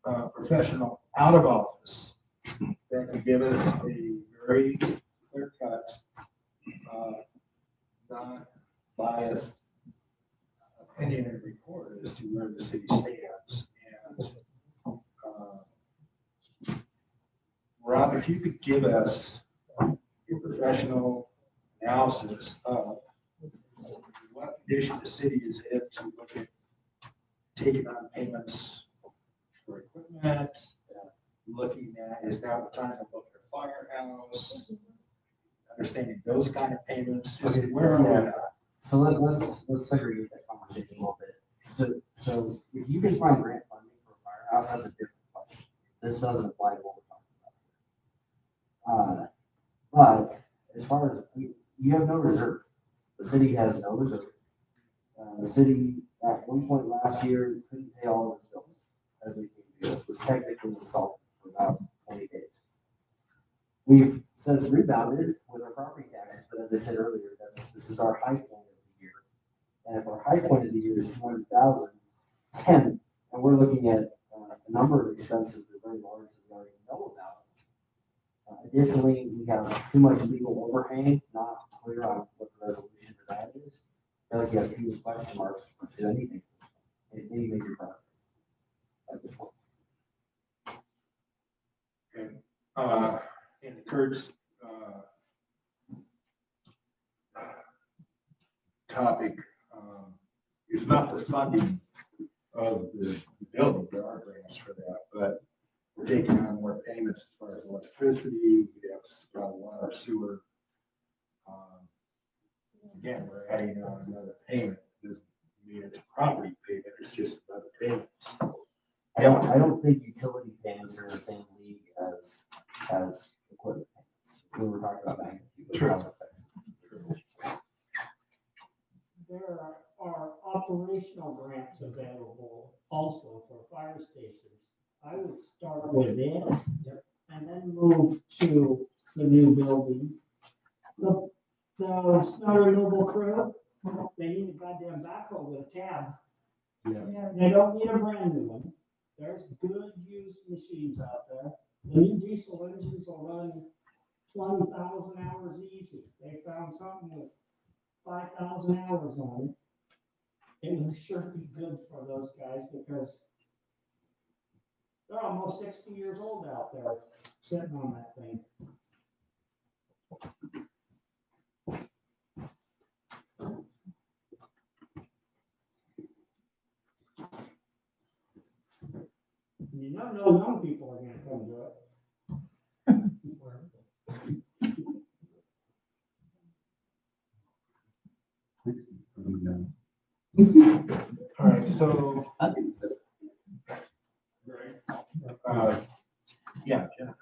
[SPEAKER 1] a professional out of office that could give us a very clear-cut, non-biased opinionated report as to where the city stands. And Rob, if you could give us your professional analysis of what condition the city is in to look at taking on payments for equipment, looking at, is now the time to look at firehouse, understanding those kind of payments, just where are we at?
[SPEAKER 7] So let's segregate that conversation a little bit. So if you can find grant funding for a firehouse, that's a different question. This doesn't apply to what we're talking about. But as far as, you have no reserve. The city has no reserve. The city at one point last year couldn't pay all of its bills as we came to it, was technically insolvent for about 20 days. We've since rebounded with our property taxes, but as I said earlier, this is our high point of the year. And if our high point of the year is 200,000, and we're looking at a number of expenses that are very large that we already know about. Additionally, we have too much legal overhang, not clear on what the resolution for that is. I feel like you have too many question marks for anything, any major project at this point.
[SPEAKER 1] Okay. And Kurt's topic is not the funding of the building. There are grants for that, but we're taking on more payments as far as electricity. We have to supply water, sewer. Again, we're adding on another payment. It doesn't mean it's a property payment. It's just another payment.
[SPEAKER 7] I don't think utility payments are in the same league as equipment payments. We were talking about magnitude.
[SPEAKER 1] True.
[SPEAKER 3] There are operational grants available also for fire stations. I would start with it and then move to the new building the snow removal crew, they need a goddamn backhoe with a cab.
[SPEAKER 4] Yeah.
[SPEAKER 3] They don't need a brand new one. There's good used machines out there. The new diesel engines will run 20,000 hours easy. They found something with 5,000 hours on it. It would sure be good for those guys because they're almost 60 years old out there sitting on that thing. You know, no young people are gonna come do it.
[SPEAKER 1] All right, so, yeah, Jeff.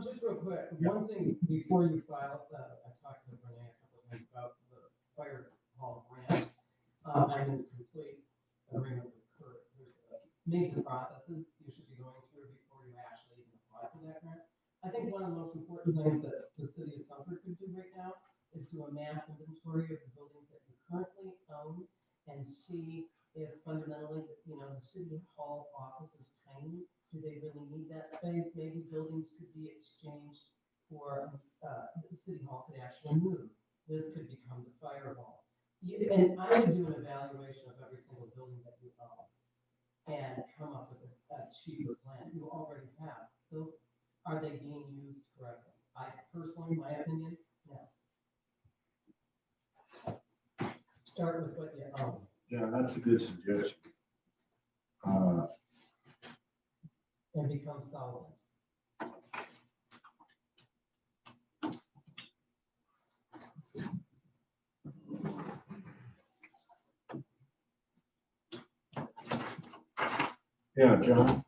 [SPEAKER 8] Just real quick, one thing before you file, I talked to Renee a couple of times about the fire hall grant. I'm in complete agreement with Kurt. There's major processes you should be going through before you actually even apply for that grant. I think one of the most important things that the city of Sumter could do right now is do a mass inventory of the buildings that you currently own and see if fundamentally, the city hall office is tiny. Do they really need that space? Maybe buildings could be exchanged for, the city hall could actually move. This could become the fire hall. And I would do an evaluation of every single building that you own and come up with a cheaper plan. You already have buildings. Are they being used correctly? I personally, my opinion, no. Start with what you own.
[SPEAKER 1] Yeah, that's a good suggestion.
[SPEAKER 8] And become solvent.
[SPEAKER 1] Yeah, John?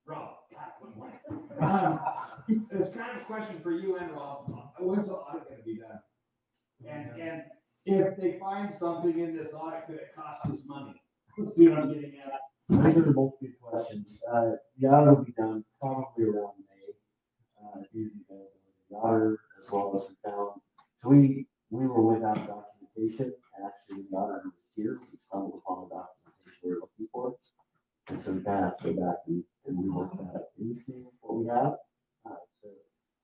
[SPEAKER 10] Rob, it's kind of a question for you and Rob. When's the audit gonna be done? And if they find something in this audit, could it cost us money? See what I'm getting at?
[SPEAKER 7] So those are both good questions. The audit will be done probably around May. Due to the availability of the auditor, as well as we found, so we were without documentation, and actually the auditor was here, we stumbled upon the documentation we were looking for. And so we kind of have to go back and rework that into what we have. So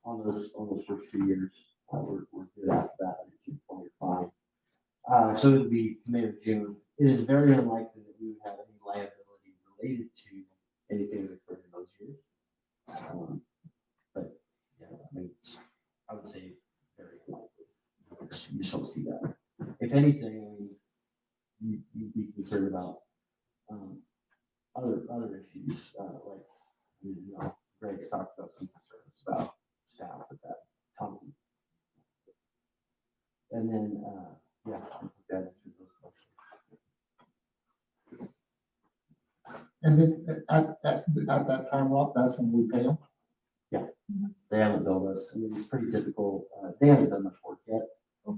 [SPEAKER 7] on those first 2 years, we're good after that, I think 2.5. So it'll be May or June. It is very unlikely that we would have any liability related to anything that occurred in those years. But yeah, I mean, I would say very unlikely. You shall see that. If anything, you'd be concerned about other issues, like, Greg's talked about some concerns about staff at that time. And then, yeah, I think that answers those questions.
[SPEAKER 6] And then at that time, Rob, that's when we pay them?
[SPEAKER 7] Yeah, they haven't billed us. I mean, it's pretty typical. They haven't done much work yet,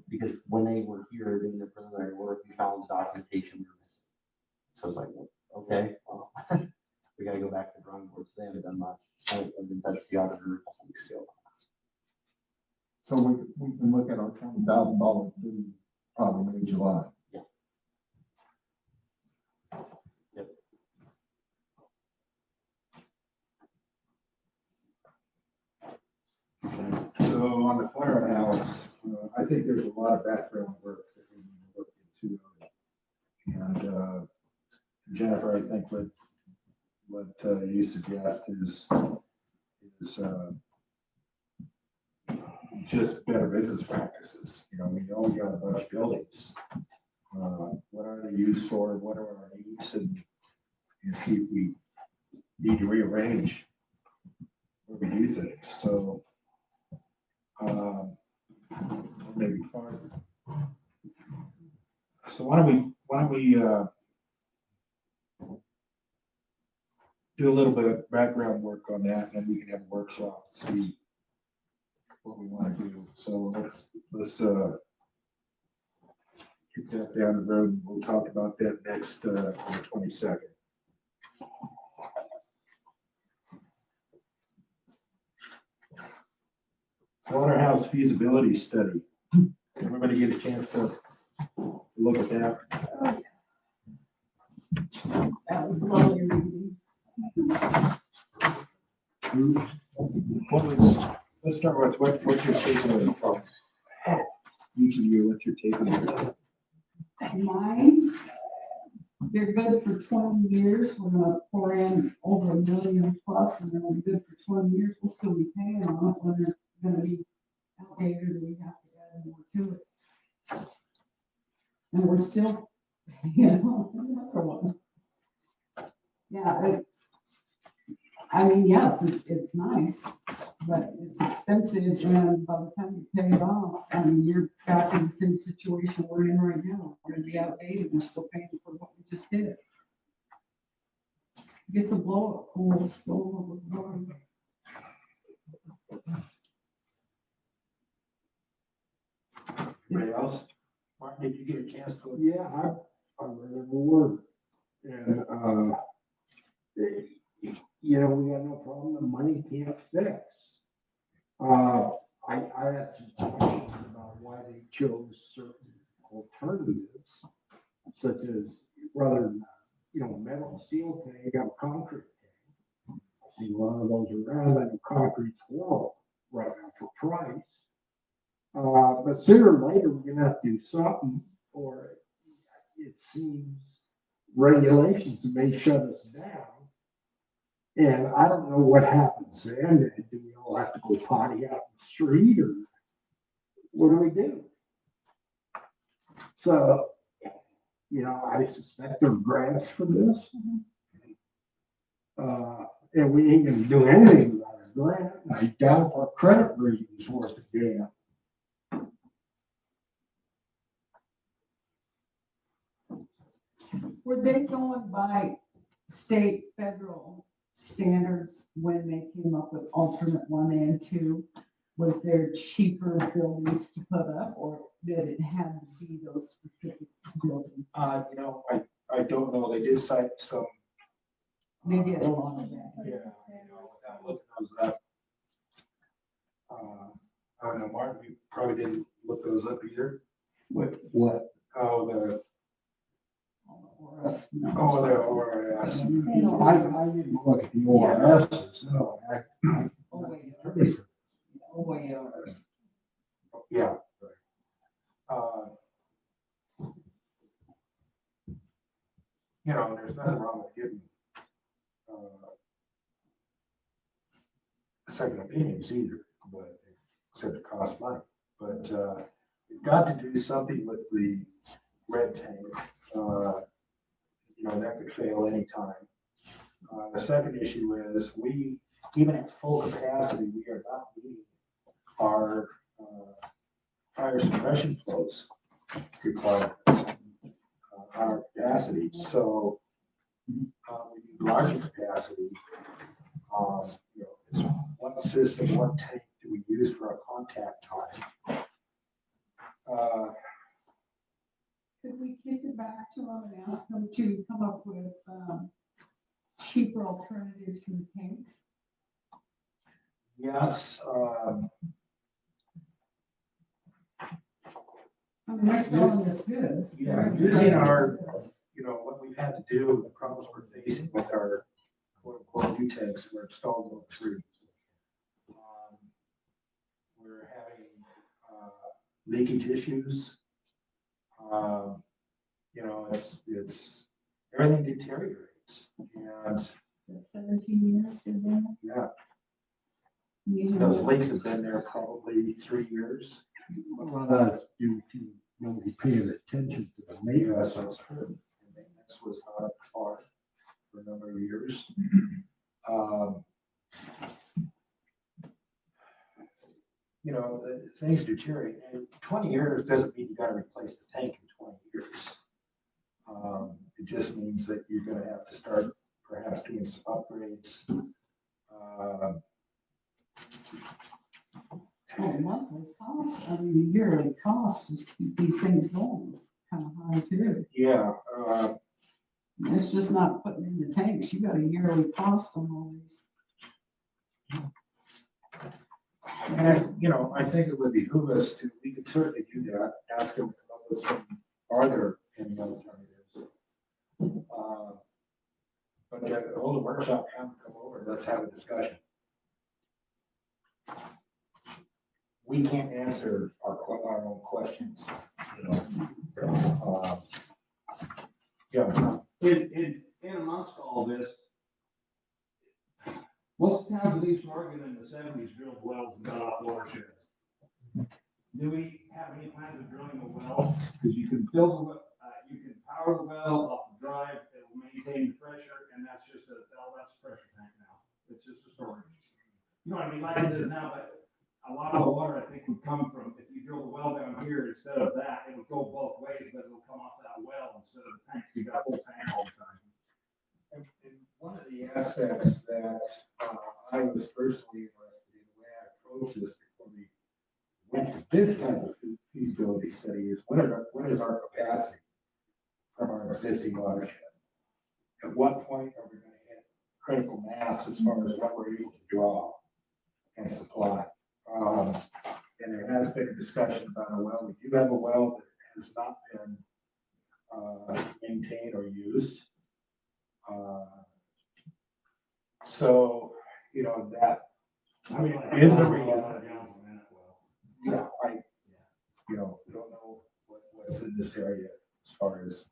[SPEAKER 7] because when they were here doing their preliminary work, we found the documentation we were missing. So I was like, okay, well, we gotta go back to the drawing board. So they haven't done much. I've been in touch with the auditor a couple weeks ago.
[SPEAKER 6] So we can look at our $20,000 due probably May, July.
[SPEAKER 7] Yeah. Yep.
[SPEAKER 1] So on the firehouse, I think there's a lot of background work that we need to look into. And Jennifer, I think what you suggest is just better business practices. We know we got a bunch of buildings. What are they used for? What are our needs? And see if we need to rearrange where we do things. So maybe farther. So why don't we do a little bit of background work on that, and then we can have a workshop to see what we want to do. So let's get that down the road. We'll talk about that next on the 22nd. courthouse feasibility study. Everybody get a chance to look at that.
[SPEAKER 2] That was lovely reading.
[SPEAKER 1] What was, let's start with what you're taking from. Each of you, what you're taking.
[SPEAKER 2] Mine, they're good for 20 years. We're gonna pour in over $1 million plus, and they're good for 20 years. We'll still be paying on it when they're gonna be outdated, and we have to add more to it. And we're still, another one. Yeah, I mean, yes, it's nice, but it's expensive, and by the time you pay it off, I mean, you're back in the same situation we're in right now. We're gonna be outdated, we're still paying for what we just did. Get some blow up cool, go over.
[SPEAKER 1] Anybody else? Martin, did you get a chance to?
[SPEAKER 9] Yeah, I read every word. And, you know, we got no problem, the money can't fix. I had some questions about why they chose certain alternatives, such as rather than, you know, metal and steel tank, got a concrete tank. I see a lot of those around, and concrete's horrible right now for price. But sooner or later, we're gonna have to do something, or it seems regulations may shut us down. And I don't know what happens then. Do we all have to go potty out in the street, or what do we do? So, you know, I suspect there are grants for this. And we ain't gonna do anything without a grant. I doubt our credit rating is worth a damn.
[SPEAKER 2] Were they going by state, federal standards when they came up with alternate 1 and 2? Was there cheaper buildings to put up, or did it have to be those specific buildings?
[SPEAKER 1] You know, I don't know. They did cite some.
[SPEAKER 2] They did a lot of that.
[SPEAKER 1] Yeah, you know, without looking those up. I don't know, Martin, you probably didn't look those up either.
[SPEAKER 9] What?
[SPEAKER 1] Oh, the
[SPEAKER 2] ORS.
[SPEAKER 1] ORS.
[SPEAKER 9] I didn't look at the ORSs, no.
[SPEAKER 2] ORS.
[SPEAKER 1] Yeah. You know, there's nothing wrong with getting second opinions either, but except it costs money. But you've got to do something with the red tank. You know, that could fail anytime. The second issue is we, even at full capacity, we are not meeting our fire suppression flows requirements on our capacity. So we need larger capacity. You know, it's one system, one tank do we use for our contact time.
[SPEAKER 2] Could we kick it back to them and ask them to come up with cheaper alternatives for the tanks?
[SPEAKER 1] Yes.
[SPEAKER 2] I mean, they're selling us goods.
[SPEAKER 1] Yeah, using our, you know, what we've had to do, the problems we're facing with our quote unquote new tanks that were installed on 3. We're having leakage issues. You know, it's everything deteriorates, and
[SPEAKER 2] 17 years, did they?
[SPEAKER 1] yeah,
[SPEAKER 2] Usually
[SPEAKER 1] those leaks have been there probably 3 years.
[SPEAKER 9] A lot of that's due to nobody paying attention to the maintenance.
[SPEAKER 1] That's true. Maintenance was not up to par for a number of years. You know, things deteriorate, and 20 years doesn't mean you got to replace the tank in 20 years. It just means that you're going to have to start perhaps doing some upgrades.
[SPEAKER 2] Well, monthly cost, I mean, the yearly cost just keep these things going, it's kind of high too.
[SPEAKER 1] Yeah.
[SPEAKER 2] It's just not putting in the tanks, you got a yearly cost on all these.
[SPEAKER 1] And I, you know, I think it would behoove us to, we could certainly do that, ask them to come up with some, are there any alternatives? But to hold a workshop, have them come over, let's have a discussion. We can't answer our own questions, you know. Yeah,
[SPEAKER 10] In amongst all this, most towns in East Oregon in the seventies drilled wells and cut off watersheds. Do we have any plans of drilling a well? Because you can build you can power the well off the drive, it will maintain the pressure, and that's just that's a pressure tank now. It's just a storage. You know what I mean, like it is now, but a lot of the water, I think, would come from, if you drill the well down here, instead of that, it would go both ways, but it'll come off that well instead of the tank, so you got a full tank all the time.
[SPEAKER 1] and one of the aspects that I was personally interested in, the way I approached this before we went to this kind of feasibility study is what is our capacity from our existing watershed? At what point are we gonna hit critical mass as far as what we're able to draw and supply? And there has been a discussion about a well. We do have a well that has not been maintained or used. So, you know, that
[SPEAKER 10] I mean, like,
[SPEAKER 1] is a
[SPEAKER 10] gallons
[SPEAKER 1] reality.
[SPEAKER 10] a minute well.
[SPEAKER 1] Yeah, you know, don't know what's in this area as far as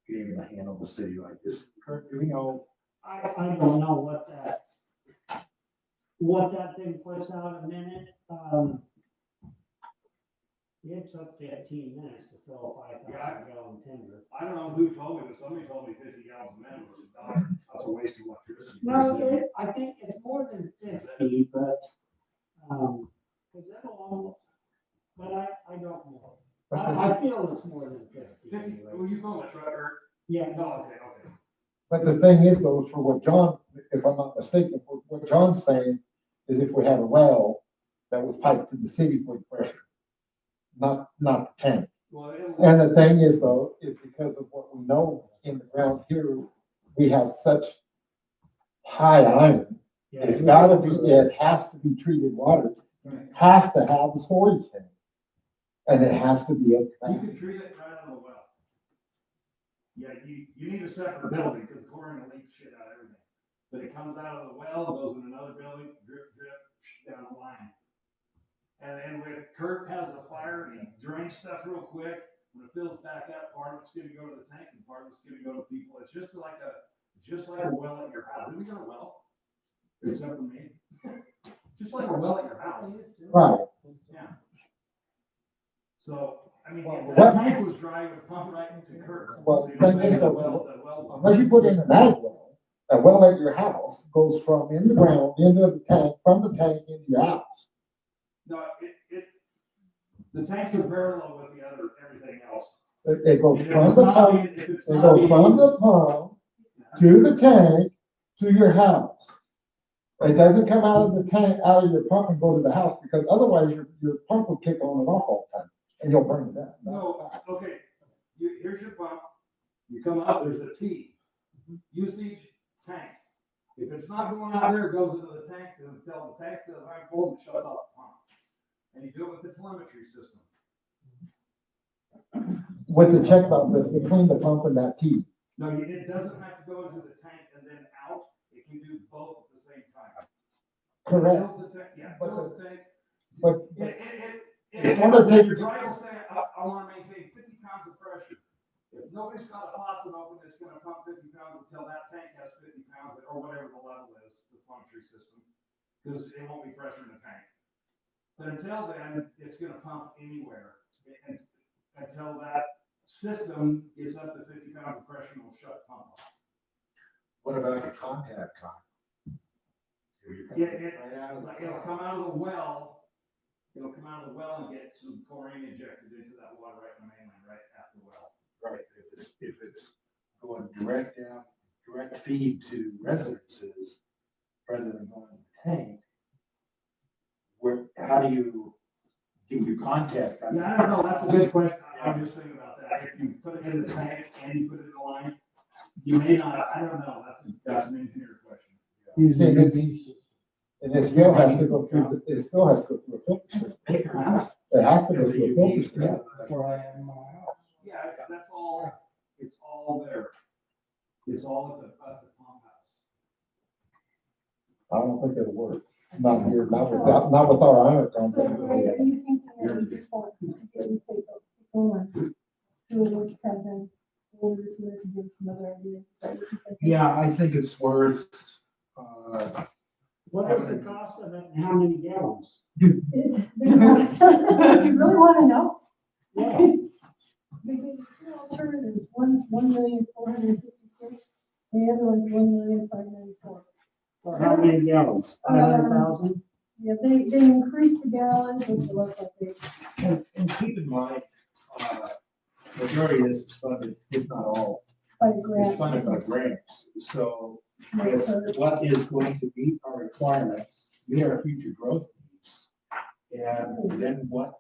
[SPEAKER 1] being able to handle the city like this. Kurt, do we know?
[SPEAKER 3] I don't know what that thing puts out a minute. It's up to 15 minutes to fill a 5,000 gallon tender.
[SPEAKER 10] I don't know who told me, but somebody told me 50 gallons a minute was a dollar. That's a waste of electricity.
[SPEAKER 3] No, I think it's more than 50, but, is that all? But I don't know. I feel it's more than 50.
[SPEAKER 10] 50,
[SPEAKER 3] anyway.
[SPEAKER 10] were you calling a trucker?
[SPEAKER 3] Yeah,
[SPEAKER 10] No, okay.
[SPEAKER 6] But the thing is though, for what John, if I'm not mistaken, what John's saying is if we had a well that was piped to the city for the pressure, not the tank.
[SPEAKER 10] Well,
[SPEAKER 6] And the thing is though, is because of what we know in the ground here, we have such high iron.
[SPEAKER 3] yeah.
[SPEAKER 6] It's gotta be, it has to be treated water. You have to have a storage tank. And it has to be
[SPEAKER 10] you
[SPEAKER 6] a.
[SPEAKER 10] can treat it right out of the well. Yeah, you need a separate building because chlorine will leak shit out of everything. But it comes out of the well, goes in another building, drip, down the line. And then when Kurt has a fire, he drains stuff real quick. When it fills back up, part of it's gonna go to the tank and part of it's gonna go to people. It's just like a well at your house. Have we got a well? Except for me. Just like a well at your house.
[SPEAKER 6] Right.
[SPEAKER 10] Yeah. So, I mean,
[SPEAKER 6] Well,
[SPEAKER 10] if
[SPEAKER 6] what-
[SPEAKER 10] the tank was dry, it would pump right into Kurt.
[SPEAKER 6] Well,
[SPEAKER 10] So
[SPEAKER 6] the
[SPEAKER 10] you're
[SPEAKER 6] thing
[SPEAKER 10] saying
[SPEAKER 6] is,
[SPEAKER 10] the well.
[SPEAKER 6] Unless you put in an ag well, a well at your house goes from in the ground into the tank, from the tank into your house.
[SPEAKER 10] No, the tanks are parallel with everything else.
[SPEAKER 6] It goes
[SPEAKER 10] If
[SPEAKER 6] from
[SPEAKER 10] it's
[SPEAKER 6] the
[SPEAKER 10] not
[SPEAKER 6] pump,
[SPEAKER 10] being- if it's
[SPEAKER 6] it
[SPEAKER 10] not
[SPEAKER 6] goes
[SPEAKER 10] being
[SPEAKER 6] from the
[SPEAKER 10] used-
[SPEAKER 6] pump to the tank, to your house. It doesn't come out of the tank, out of your pump and go to the house, because otherwise your pump will kick on and off all the time, and you'll burn it up.
[SPEAKER 10] No, okay, here's your pump, you come out, there's a T, usage tank. If it's not going out there, it goes into the tank, until the tank says I'm full, it shuts off the pump. And you do it with the telemetry system.
[SPEAKER 6] With the check valve that's between the pump and that T.
[SPEAKER 10] No, it doesn't have to go into the tank and then out, it can do both at the same time.
[SPEAKER 6] Correct.
[SPEAKER 10] Fills the tank, yeah,
[SPEAKER 6] But
[SPEAKER 10] fills the tank.
[SPEAKER 6] But
[SPEAKER 10] It's
[SPEAKER 6] gonna take-
[SPEAKER 10] Your drive will say, I wanna maintain 50 pounds of pressure. If nobody's got a faucet open, it's gonna pump 50 pounds until that tank has 50 pounds, or whatever the level is, the telemetry system. Because it won't be pressure in the tank. But until then, it's gonna pump anywhere, until that system gets up to 50 pounds of pressure, and will shut the pump off.
[SPEAKER 1] What about your contact time?
[SPEAKER 10] It'll come out of the well, and get some chlorine injected into that water right in the mainland, right at the well.
[SPEAKER 1] Right, if it's going direct down, direct feed to residences rather than going to the tank, how do you contact?
[SPEAKER 10] Yeah, I don't know, that's a good question, I'm just thinking about that, if you put it in the tank and you put it in the line, you may not, I don't know, that's an engineer question.
[SPEAKER 9] Use
[SPEAKER 6] See,
[SPEAKER 9] a
[SPEAKER 6] it's-
[SPEAKER 9] UV system.
[SPEAKER 6] And it still has to go through, it still has to go through a filter system. It has to go through a filter system.
[SPEAKER 9] That's where I am in my house.
[SPEAKER 10] Yeah, that's all, it's all there. It's all at the pump house.
[SPEAKER 6] I don't think it'll work. Not here, not with our iron
[SPEAKER 4] So
[SPEAKER 6] content.
[SPEAKER 4] are you thinking that it's important to get in paper, going to a work pattern, or just listen to some other ideas? Is that what you think?
[SPEAKER 1] Yeah, I think it's worth,
[SPEAKER 3] What is the cost of it and how many gallons?
[SPEAKER 4] It's, you really wanna know?
[SPEAKER 3] Yeah.
[SPEAKER 4] Because two alternatives, one's 1,456,000, the other one's 1,594,000.
[SPEAKER 3] For how many gallons? 500,000?
[SPEAKER 4] Yeah, they increased the gallons, which it looks like they,
[SPEAKER 1] and keep in mind, majority of this is funded, if not all,
[SPEAKER 4] by
[SPEAKER 1] is
[SPEAKER 4] grant.
[SPEAKER 1] funded by grants. So
[SPEAKER 4] Right,
[SPEAKER 1] it's
[SPEAKER 4] so
[SPEAKER 1] what is going to meet our requirements, meet our future growth needs. And then what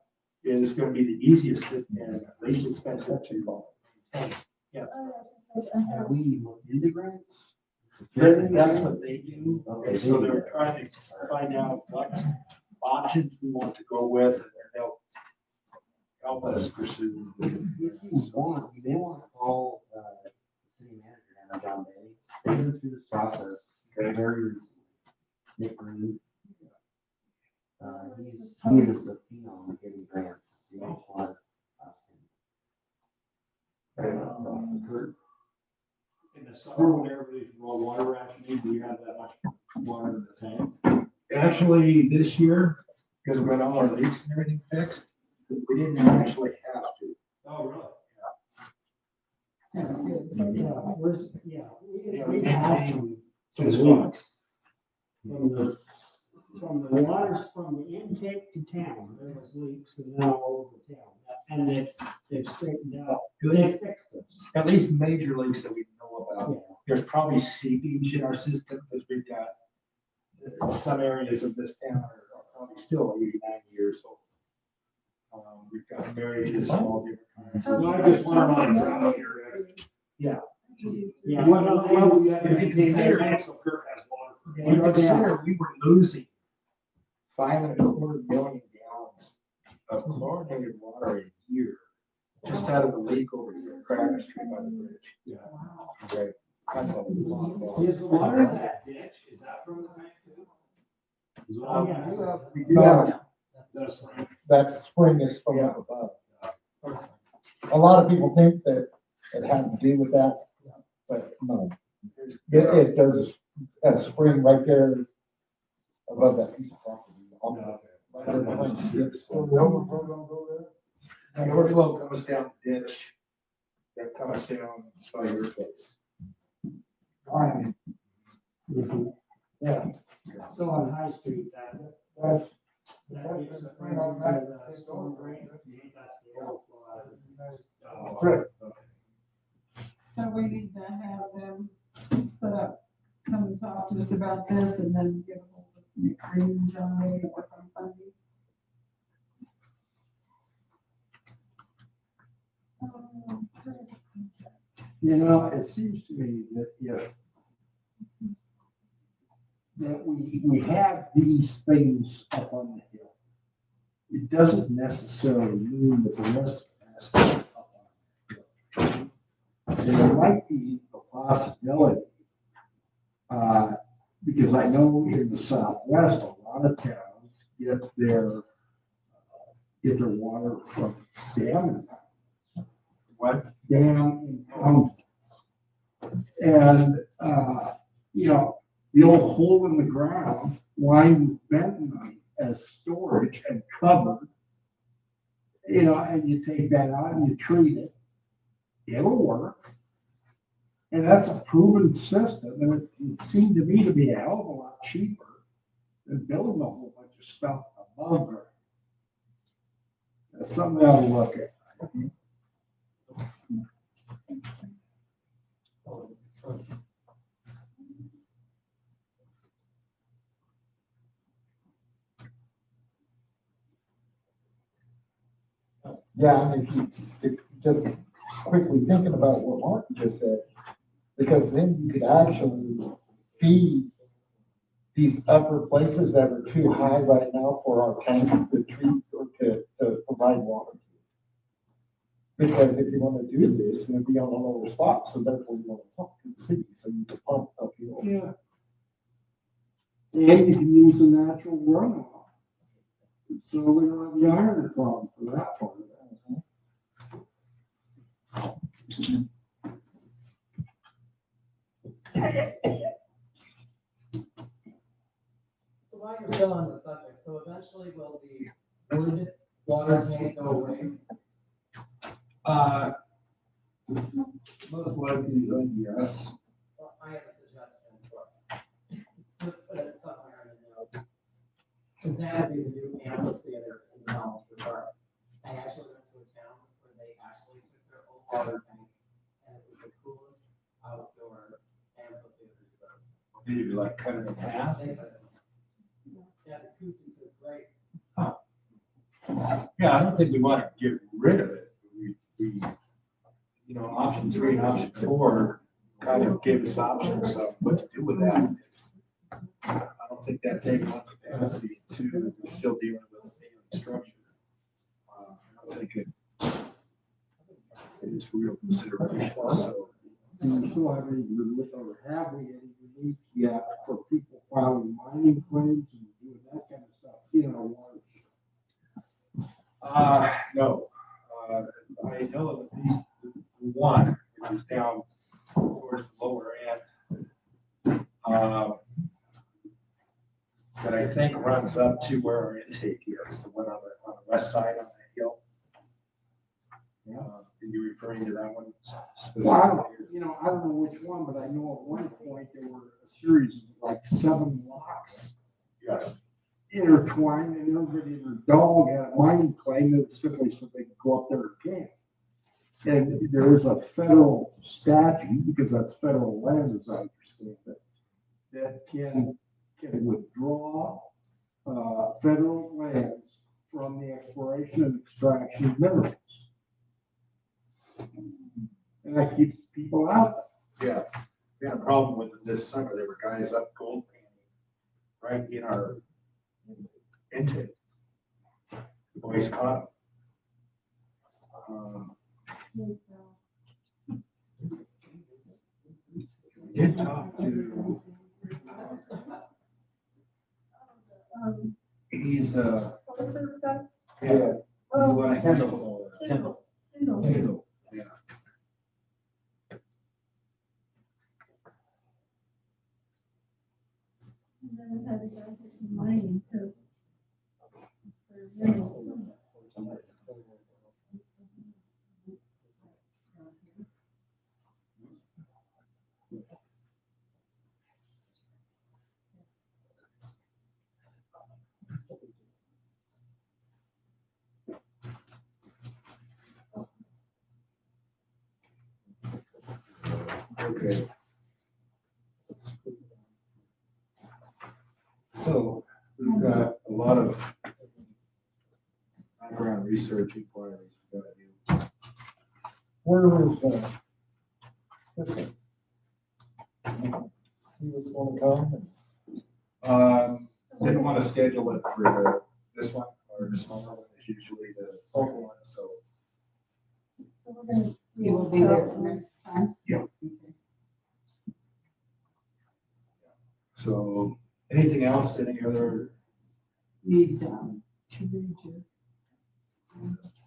[SPEAKER 1] is going to be the easiest and least expensive to. Yeah,
[SPEAKER 7] Have we looked into grants?
[SPEAKER 1] that's what they do.
[SPEAKER 7] Okay,
[SPEAKER 1] And so they're trying to find out what options we want to go with, and then they'll help us pursue.
[SPEAKER 7] If you want, you may want to call, the city manager down at John Day. They went through this process very recently. Nick Green. He is the phenom of getting grants. You don't want to ask him.
[SPEAKER 10] In the summer, when everybody's raw water rationing, do you have that much water in the tank?
[SPEAKER 1] Actually, this year, because we got all our leaks and everything fixed, we didn't actually have to.
[SPEAKER 10] Oh, really?
[SPEAKER 3] We had some
[SPEAKER 1] Leaks.
[SPEAKER 3] from the waters from the intake to town, there was leaks and now all over town. And they've straightened out, they fixed it.
[SPEAKER 1] At least major leaks that we know about.
[SPEAKER 3] Yeah.
[SPEAKER 1] There's probably seepage in our system because we've got some areas of this town are probably still 89 years old. We've got marriages of all different kinds.
[SPEAKER 10] No, I just wondered on a drought here.
[SPEAKER 3] Yeah.
[SPEAKER 10] Well, you have to consider Axel Kirk has water.
[SPEAKER 1] And you consider we were losing 5.25 million gallons of chlorinated water a year just out of the leak over here at Cracker Street by the bridge.
[SPEAKER 10] Yeah.
[SPEAKER 1] Okay, that's a lot of water.
[SPEAKER 10] Is the water in that ditch, is that from the tank too? Is it all-
[SPEAKER 3] Yeah.
[SPEAKER 1] We do have,
[SPEAKER 10] That's right.
[SPEAKER 6] That spring is from up above. A lot of people think that it had to do with that, but no. There's a spring right there above that piece of property. Right there behind Skip's.
[SPEAKER 1] the overflow comes down the ditch, that comes down by your place.
[SPEAKER 3] Yeah. So on High Street,
[SPEAKER 1] That's.
[SPEAKER 3] that gets the front of the storm drain, that's the overflow out of it.
[SPEAKER 1] Correct.
[SPEAKER 2] So we need to have them set up, come and talk to us about this and then get a hold of Nick Green and John Ray and work on funding.
[SPEAKER 9] You know, it seems to me that we have these things up on the hill. It doesn't necessarily mean that the rest of us up on the hill. And there might be a possibility, because I know in the Southwest, a lot of towns get their water from dam impoundments.
[SPEAKER 1] What?
[SPEAKER 9] Dam impoundments. And, you know, the old hole in the ground lined with bentonite as storage and covered. You know, and you take that out and you treat it, it'll work. And that's a proven system, and it seemed to me to be a hell of a lot cheaper than building a whole bunch of stuff above ground. That's something I ought to look at.
[SPEAKER 6] Yeah, I mean, if just quickly thinking about what Mark just said, because then you could actually feed these upper places that are too high right now for our tanks to treat or to provide water. Because if you want to do this, you'll be on a lower spot, so therefore you want to pump to the city, so you can pump uphill.
[SPEAKER 9] Yeah. And you can use the natural runoff. So we don't have the iron problem for that part of it.
[SPEAKER 8] So while you're still on the subject, so eventually will the wood water tank go away?
[SPEAKER 10] Most likely, yes.
[SPEAKER 8] Well, I have a suggestion, but just put it somewhere in the notes. Because that would be the new amphitheater in the Hollister Park. I actually went to a town where they actually took their old water tank, and it was the coolest outdoor amphitheater you've ever seen.
[SPEAKER 10] Did you like cut it in half?
[SPEAKER 8] They cut it. Yeah, the acoustics are great.
[SPEAKER 10] Yeah, I don't think we want to get rid of it. Option 3 and option 4 kind of gave us options of what to do with that. I don't think that takes much capacity to still dealing with the structure. I don't think it's real consideration, so.
[SPEAKER 9] And we still have any relief, or have we any relief yet for people filing mining claims and doing that kind of stuff in our waters?
[SPEAKER 10] No. I know that these, one, which is down towards the lower end, that I think runs up to where our intake is, the one on the west side on the hill. Are you referring to that one?
[SPEAKER 9] Well, I don't know which one, but I know at one point there were a series of like 7 locks
[SPEAKER 10] Yes.
[SPEAKER 9] intertwined, and everybody and their dog had a mining claim that was simply so they could go up there and camp. And there is a federal statute, because that's federal land, as I understand it, that can withdraw federal lands from the exploration and extraction of minerals. And that keeps people out.
[SPEAKER 10] Yeah. We had a problem with it this summer. There were guys up gold panning right in our intake. The boys caught them. We did talk to, he's,
[SPEAKER 4] What's this guy?
[SPEAKER 10] yeah, he's
[SPEAKER 4] Oh,
[SPEAKER 10] one of
[SPEAKER 7] Kendall.
[SPEAKER 4] Kendall.
[SPEAKER 10] Kendall, yeah.
[SPEAKER 4] And then it had his access to mining too. For minerals.
[SPEAKER 10] Okay. So we've got a lot of background research inquiries we've got to do.
[SPEAKER 6] Where is, Sissy? He was gonna come
[SPEAKER 10] Didn't want to schedule it for this one or this one, it's usually the second one, so.
[SPEAKER 4] So we're gonna.
[SPEAKER 2] You will be there for next time?
[SPEAKER 10] So, anything else, any other?
[SPEAKER 2] Need, to read you.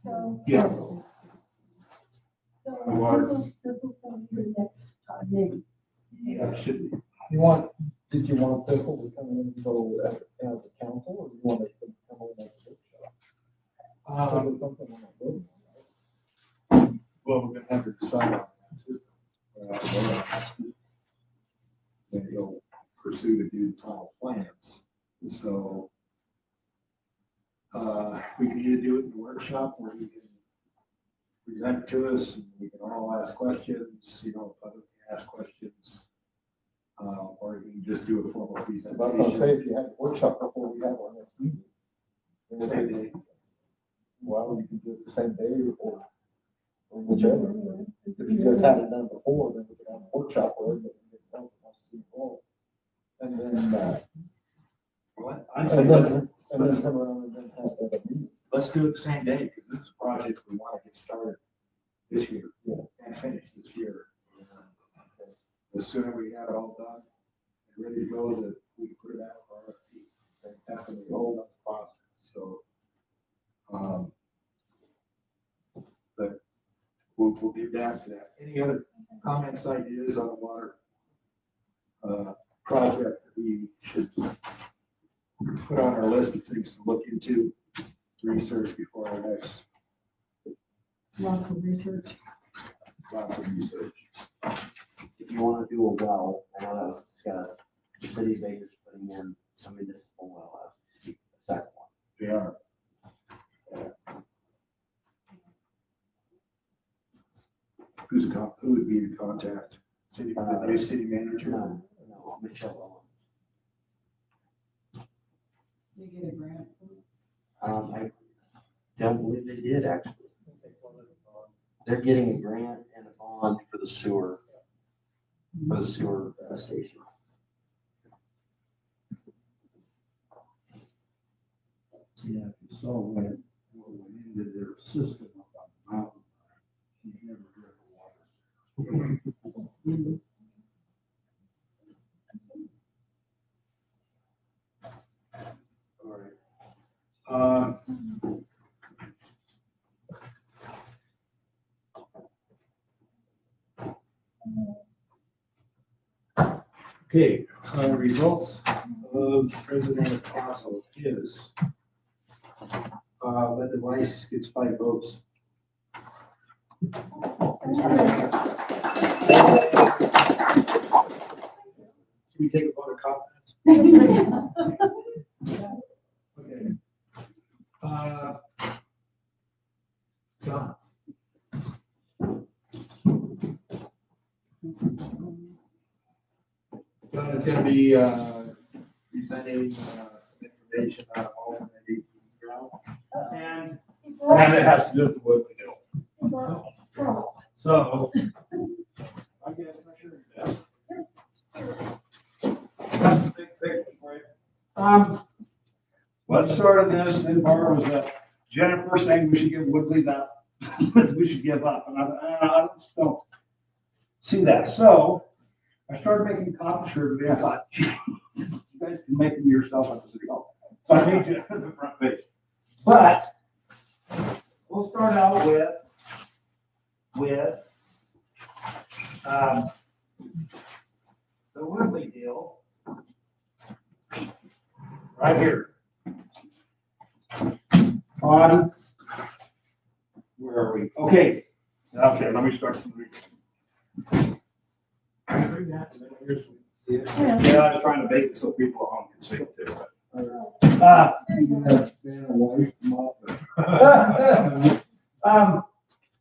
[SPEAKER 4] So.
[SPEAKER 10] Yeah.
[SPEAKER 4] So
[SPEAKER 10] Water.
[SPEAKER 4] this will come here next time, maybe.
[SPEAKER 10] Yeah, it should be.
[SPEAKER 6] did you want people to come in and go as a council, or do you want them to come in as a workshop? So there's something on that building, right?
[SPEAKER 10] Well, we're gonna have to decide on that system. Then you'll pursue to do the final plans, so. We can either do it in the workshop, or you can present it to us, and we can all ask questions, public can ask questions. Or you can just do a formal
[SPEAKER 6] But I was gonna
[SPEAKER 10] presentation.
[SPEAKER 6] say, if you had a workshop before we have our next meeting. then we
[SPEAKER 10] Same
[SPEAKER 6] could-
[SPEAKER 10] day.
[SPEAKER 6] Well, you can do it the same day or whichever. If you just had it done before, then we could have a workshop where everybody can get done, wants to be involved. And then,
[SPEAKER 10] What?
[SPEAKER 6] And
[SPEAKER 10] I'd say
[SPEAKER 6] then come around and then have that meeting.
[SPEAKER 10] let's do it the same day, because this is a project we want to get started this year.
[SPEAKER 6] Yeah.
[SPEAKER 10] And finish this year. The sooner we have it all done and ready to go, that we can put it out for RFP. And that's gonna be hold up the process, so. But we'll get back to that. Any other comments, ideas on the water project that we should put on our list of things to look into, research before our next,
[SPEAKER 2] Lots of research.
[SPEAKER 10] lots of research?
[SPEAKER 7] If you wanna do a well, I know that was discussed, the city of Baker's putting in a municipal well as we speak, a second one.
[SPEAKER 10] They are. Who would be the contact? City, the new city manager?
[SPEAKER 7] No, Michelle
[SPEAKER 2] You get a grant.
[SPEAKER 7] Owen. I don't believe they did, actually. They're getting a grant and a bond for the sewer station.
[SPEAKER 9] Yeah, if you saw what went into their system up on the mountain, you never heard of water.
[SPEAKER 10] All right. Okay, results of President Council is, Linda Rice gets 5 votes. Can we take a vote of confidence? Okay. John. John is going to be presenting some information on alternate 18 ground. And it has to do with what we do. So, I guess I'm sure you That's the big picture for you.
[SPEAKER 9] What started this, then Barbara was Jennifer saying we should give Woodley that, we should give up, and I just don't see that, so I started making coffee shirts, and I thought, gee, you guys can make them yourself at the city hall. So I made you the front page. But we'll start out with the Woodley deal right here. On, where are we? Okay, let me start from the beginning. Yeah, I was trying to make it so people at home can see it too.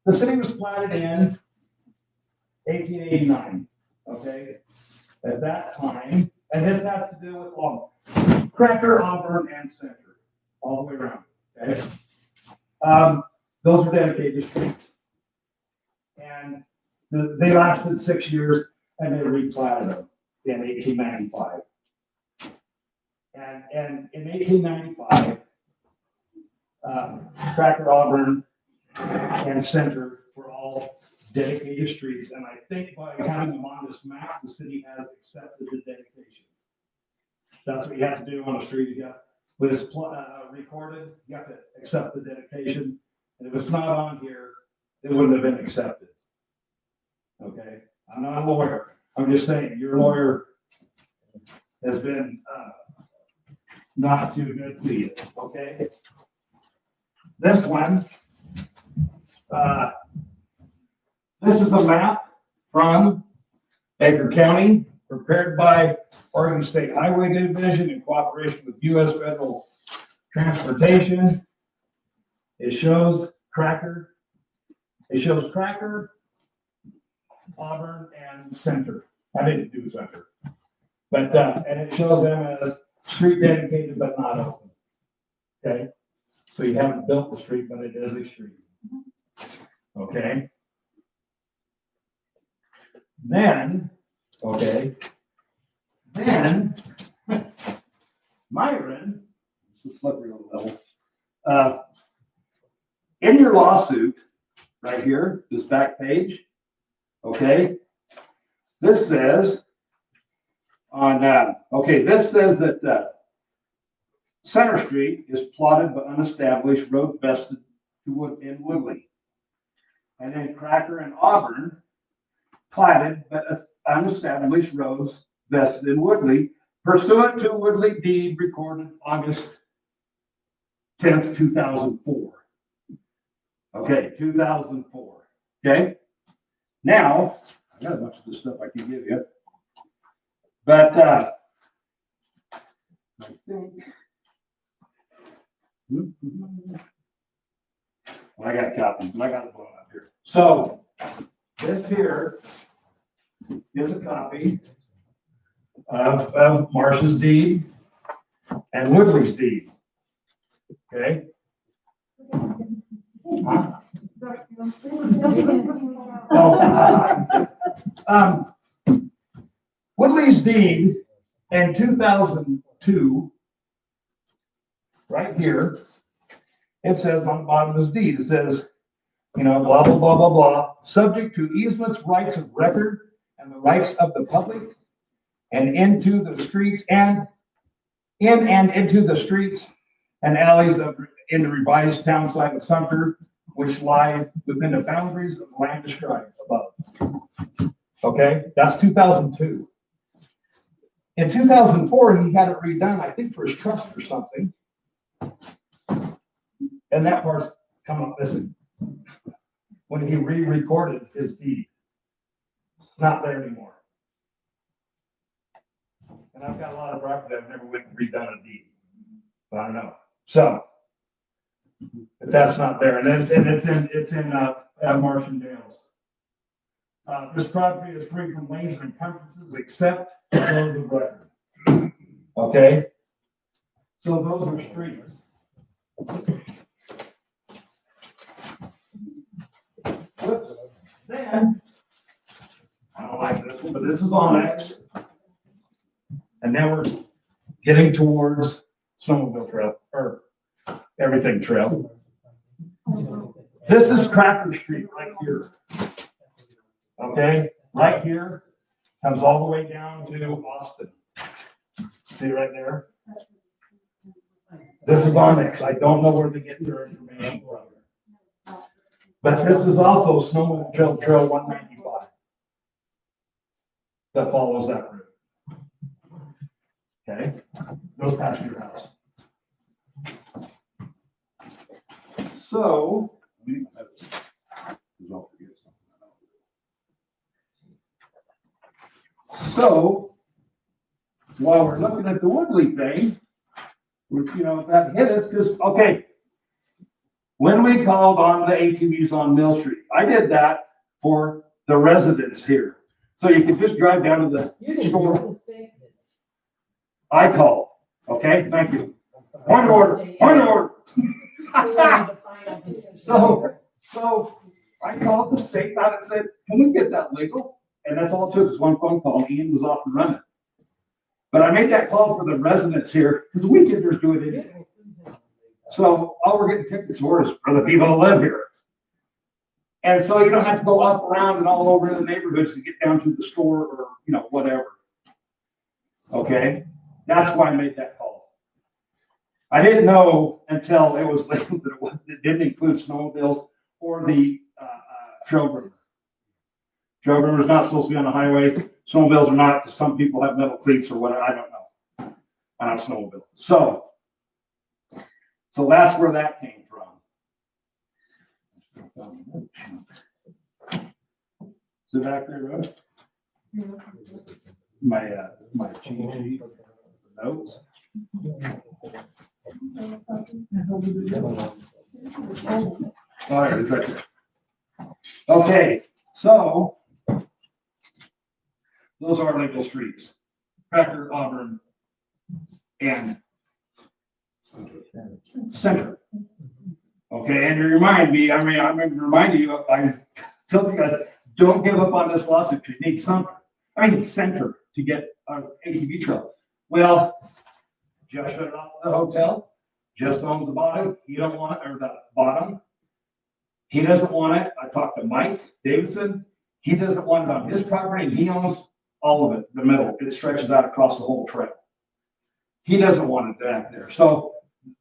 [SPEAKER 9] The city was planted in 1889, okay? At that time, and this has to do with Cracker, Auburn, and Center, all the way around, okay? Those were dedicated streets. And they lasted 6 years and they replatted them in 1895. And in 1895, Cracker, Auburn, and Center were all dedicated streets. And I think by having them on this map, the city has accepted the dedication. That's what you have to do on a street. You got, when it's recorded, you have to accept the dedication. And if it's not on here, it wouldn't have been accepted. Okay, I'm not a lawyer. I'm just saying your lawyer has been not too good to you. Okay. This one, this is a map from Baker County, prepared by Oregon State Highway Division in cooperation with U.S. Federal Transportation. It shows Cracker. It shows Cracker, Auburn, and Center. I didn't do Center. But, and it shows them as street dedicated but not open. Okay? So you haven't built the street, but it is a street. Okay? Then, okay, then
[SPEAKER 10] Myron, it's a slippery little level. In your lawsuit, right here, this back page, okay, this says this says that Center Street is plotted but unestablished road vested in Woodley. And then Cracker and Auburn platted but unestablished roads vested in Woodley pursuant to Woodley deed recorded August 10th, 2004. Okay, 2004. Okay. Now, I got a bunch of this stuff I can give you. But I think well, I got a copy, but I got it blown up here. So this here is a copy of Marsh's deed and Woodley's deed. Okay. Huh? Woodley's deed in 2002, right here, it says on the bottom of his deed, it says, you know, blah, blah, blah, blah, blah, subject to easements, rights of record, and the rights of the public, and into the streets and into the streets and alleys in the revised town site of Sumter, which lie within the boundaries of the land described above. Okay, that's 2002. In 2004, he had it redone, I think, for his trust or something. And that part's come up missing. When he re-recorded his deed. It's not there anymore. And I've got a lot of property I've never went and redone a deed. But I don't know. So, but that's not there. And it's in Marsh and Dales. This property is free from liens and encumbrances except those of record. Okay? So those are streets. Then, I don't like this one, but this is on X. And now we're getting towards snowmobile trail, or everything trail. This is Cracker Street right here. Okay, right here, comes all the way down to Austin. See right there? This is on X. I don't know where they get their information from. But this is also Snowmobile Trail 195 that follows that route. Okay, goes past your house. So, while we're looking at the Woodley thing, which, you know, that hit us because, okay, when we called on the ATVs on Mill Street, I did that for the residents here. So you can just drive down to the store. I called. Okay, thank you. Point of order. Point of order. So I called the state out and said, can we get that legal? And that's all it took was one phone call. Ian was off and running. But I made that call for the residents here because the weekenders do it anyway. So all we're getting tickets for is for the people that live here. And so you don't have to go up, around, and all over the neighborhoods to get down to the store or, you know, whatever. Okay? That's why I made that call. I didn't know until it was labeled that it didn't include snowmobiles or the trail groomer. Trail groomer is not supposed to be on the highway. Snowmobiles are not, because some people have metal cleats or whatever. I don't know. I'm not snowmobile. So that's where that came from. Is it back there, Rose? My cheat sheet, notes. All right, it's right there. Okay, so those are legal streets. Cracker, Auburn, and Center. Okay, and to remind me, I'm reminding you, I tell you guys, don't give up on this lawsuit. You need Center to get an ATV trail. Well, just shut it off the hotel, just owns the bottom, he don't want it, or the bottom. He doesn't want it. I talked to Mike Davidson. He doesn't want it on his property, and he owns all of it, the middle. It stretches out across the whole trail. He doesn't want it back there. So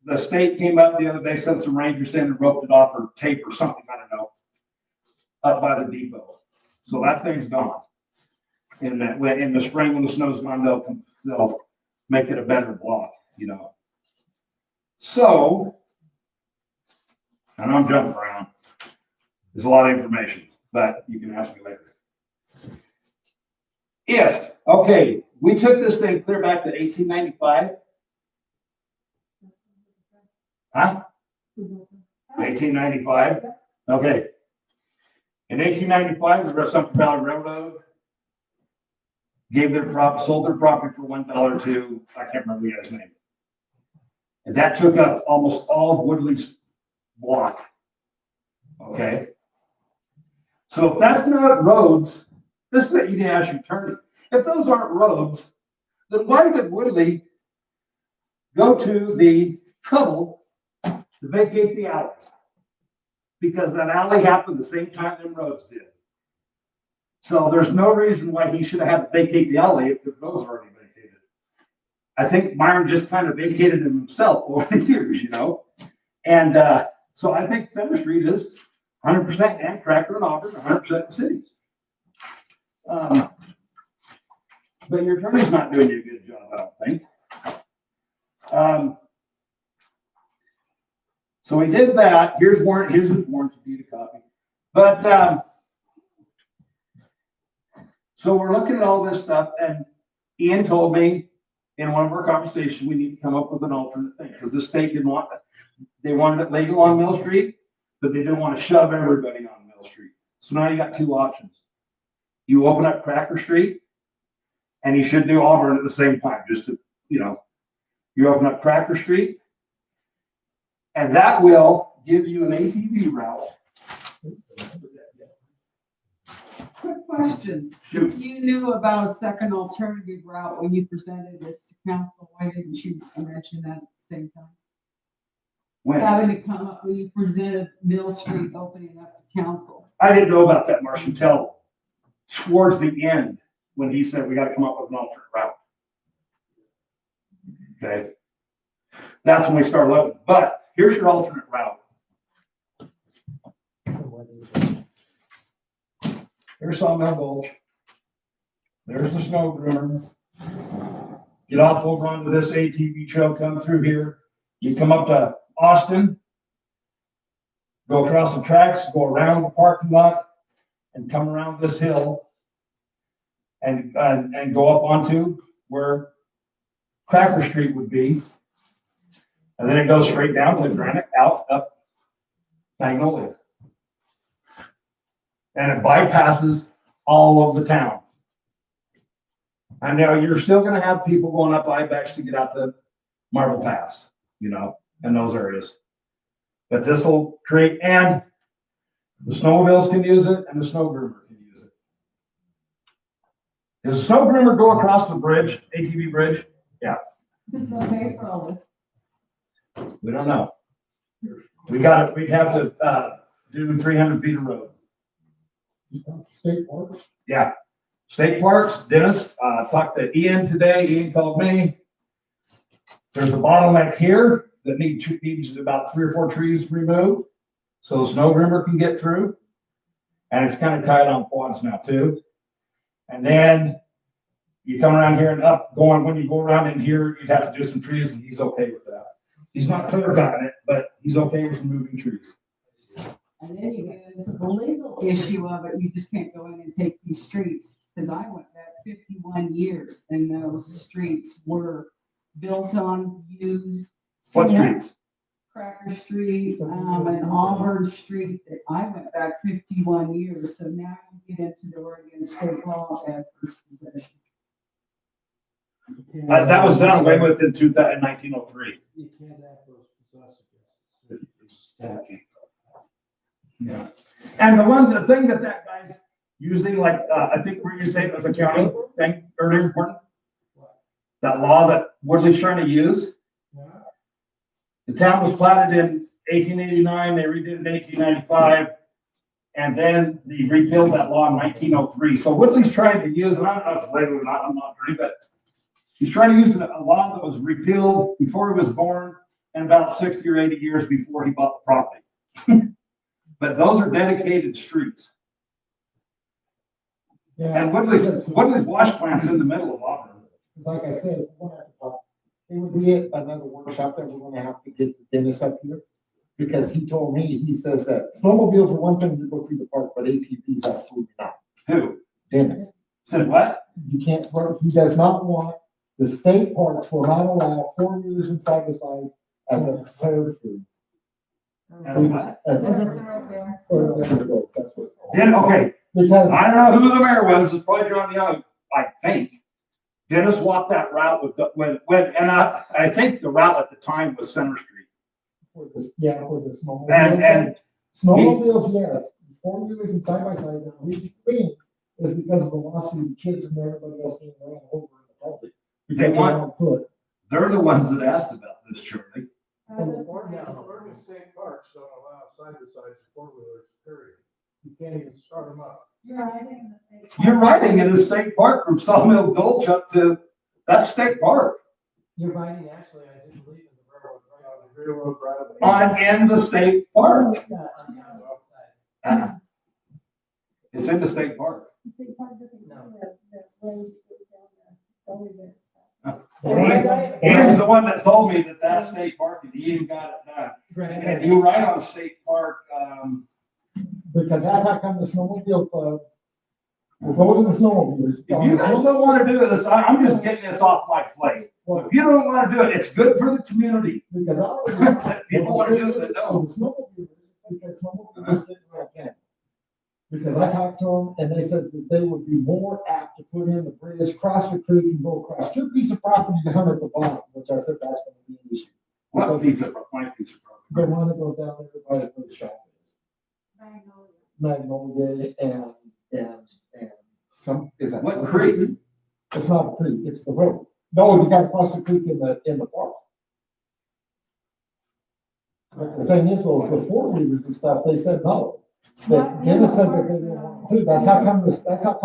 [SPEAKER 10] the state came up the other day, sent some rangers in and roped it off or tape or something, I don't know, up by the depot. So that thing's gone. In the spring, when the snow's gone, they'll make it a better block, you know. So, and I'm jumping around. There's a lot of information, but you can ask me later. Okay, we took this thing clear back to 1895. Huh? 1895? Okay. In 1895, the Central Valley Railroad sold their property for $1 to, I can't remember the guy's name. And that took up almost all of Woodley's block. Okay. So if that's not roads, this is what you need to ask your attorney. If those aren't roads, then why did Woodley go to the trouble to vacate the alley? Because that alley happened the same time them roads did. So there's no reason why he should have had to vacate the alley if the roads were already vacated. I think Myron just kind of vacated them himself over the years, you know? And so I think Center Street is 100% Amtrak and Auburn, 100% cities. But your attorney's not doing you a good job, I don't think. So we did that. Here's his warranty deed a copy. But so we're looking at all this stuff, and Ian told me in one of our conversations we need to come up with an alternate thing because the state didn't want it. They wanted it legal on Mill Street, but they didn't want to shove everybody on Mill Street. So now you got two options. You open up Cracker Street, and you should do Auburn at the same time, just to, you know, you open up Cracker Street, and that will give you an ATV route.
[SPEAKER 2] Quick question.
[SPEAKER 10] Shoot.
[SPEAKER 2] You knew about a second alternative route when you presented this to council. Why didn't you mention that at the same time?
[SPEAKER 10] When?
[SPEAKER 2] Having to come up when you presented Mill Street opening up to council.
[SPEAKER 10] I didn't know about that, Marcia, until towards the end when he said we got to come up with an alternate route. Okay. That's when we started looking. But here's your alternate route. There's Sawmill Gulch. There's the snow groomer. Get off over onto this ATV trail, come through here. You come up to Austin, go across the tracks, go around the parking lot, and come around this hill and go up onto where Cracker Street would be. And then it goes straight down to Granite, out, up Magnolia. And it bypasses all of the town. I know you're still going to have people going up Ibex to get out to Marble Pass, you know, in those areas. But this will create, and the snowmobiles can use it, and the snow groomer can use it. Does the snow groomer go across the bridge, ATV bridge? Yeah.
[SPEAKER 2] Who's gonna pay for all this?
[SPEAKER 10] We don't know. We'd have to do 300 feet of road.
[SPEAKER 9] State parks.
[SPEAKER 10] Yeah. State parks, Dennis, talked to Ian today. Ian called me. There's a bottleneck here that needs about 3 or 4 trees removed so the snow groomer can get through. And it's kind of tight on quads now too. And then you come around here and up going, when you go around in here, you'd have to do some trees, and he's okay with that. He's not clear cutting it, but he's okay with removing trees.
[SPEAKER 2] And then you get into the legal issue of it, you just can't go in and take these streets, because I went back 51 years and those streets were built on, used.
[SPEAKER 10] What streets?
[SPEAKER 2] Cracker Street, and Auburn Street, that I went back 51 years, so now you get into the Oregon state law as first possession.
[SPEAKER 10] That was done away with in 1903.
[SPEAKER 9] You can't have those possessive.
[SPEAKER 10] Yeah. And the thing that guy's using, like, I think were you saying it was a county thing earlier, Martin? That law that Woodley's trying to use The town was platted in 1889, they redid it in 1895, and then they repealed that law in 1903. So Woodley's trying to use, and I'm not afraid or not, I'm not pretty, but he's trying to use a law that was repealed before he was born and about 60 or 80 years before he bought the property. But those are dedicated streets.
[SPEAKER 1] Yeah.
[SPEAKER 10] And Woodley's wash plant's in the middle of Auburn.
[SPEAKER 1] Like I said, we're gonna have to talk. It would be another workshop that we're gonna have to get Dennis up here. Because he told me, he says that snowmobiles are one thing to go through the park, but ATVs absolutely not.
[SPEAKER 10] Who?
[SPEAKER 1] Dennis,
[SPEAKER 10] Said what?
[SPEAKER 1] you can't, he does not want, the state parks will not allow 4-wheelers and side-by-sides as a prepared food.
[SPEAKER 10] And what?
[SPEAKER 1] As
[SPEAKER 2] Is it the road there?
[SPEAKER 1] or that's what it's called.
[SPEAKER 10] Then, okay,
[SPEAKER 1] Because,
[SPEAKER 10] I don't know who the mayor was, it's probably John Young, I think. Dennis walked that route and I think the route at the time was Center Street.
[SPEAKER 1] for the snowmobiles.
[SPEAKER 10] And
[SPEAKER 1] Snowmobiles, yes, 4-wheelers and side-by-sides, the reason being is because of the lawsuit, kids and everybody else being ran over in the public.
[SPEAKER 10] they want,
[SPEAKER 1] on foot.
[SPEAKER 10] they're the ones that asked about this, Charlie.
[SPEAKER 9] Oregon state parks don't allow side-by-sides and 4-wheelers, period. You can't even start them up.
[SPEAKER 10] You're riding in a state park from Sawmill Gulch up to, that's state park.
[SPEAKER 8] You're riding, actually, I do believe in the railroad, right on the
[SPEAKER 9] Railroad right away.
[SPEAKER 10] In the state park.
[SPEAKER 8] on the opposite side.
[SPEAKER 10] It's in the state park. Ian's the one that told me that that's state park, and he even got it done. And you ride on state park,
[SPEAKER 1] Because that's how come the snowmobile club, will go to the snowmobiles.
[SPEAKER 10] if you guys don't want to do this, I'm just getting this off my plate. If you don't want to do it, it's good for the community.
[SPEAKER 1] Because I always.
[SPEAKER 10] If you don't want to do it, then no.
[SPEAKER 1] The snowmobiles, because snowmobiles didn't like that. Because I talked to them and they said that they would be more apt to put in the bridge, cross the creek and go across your piece of property to hunt at the bottom, which I said that's gonna be an issue.
[SPEAKER 10] What piece of, my piece of property?
[SPEAKER 1] The one that goes down there by where the shop is. Magnolia and some, is that?
[SPEAKER 10] What creek?
[SPEAKER 1] It's not a creek, it's the road. No, you gotta cross the creek in the park. But the thing is, though, the 4-wheelers and stuff, they said no. But Dennis said that they didn't want to. That's how come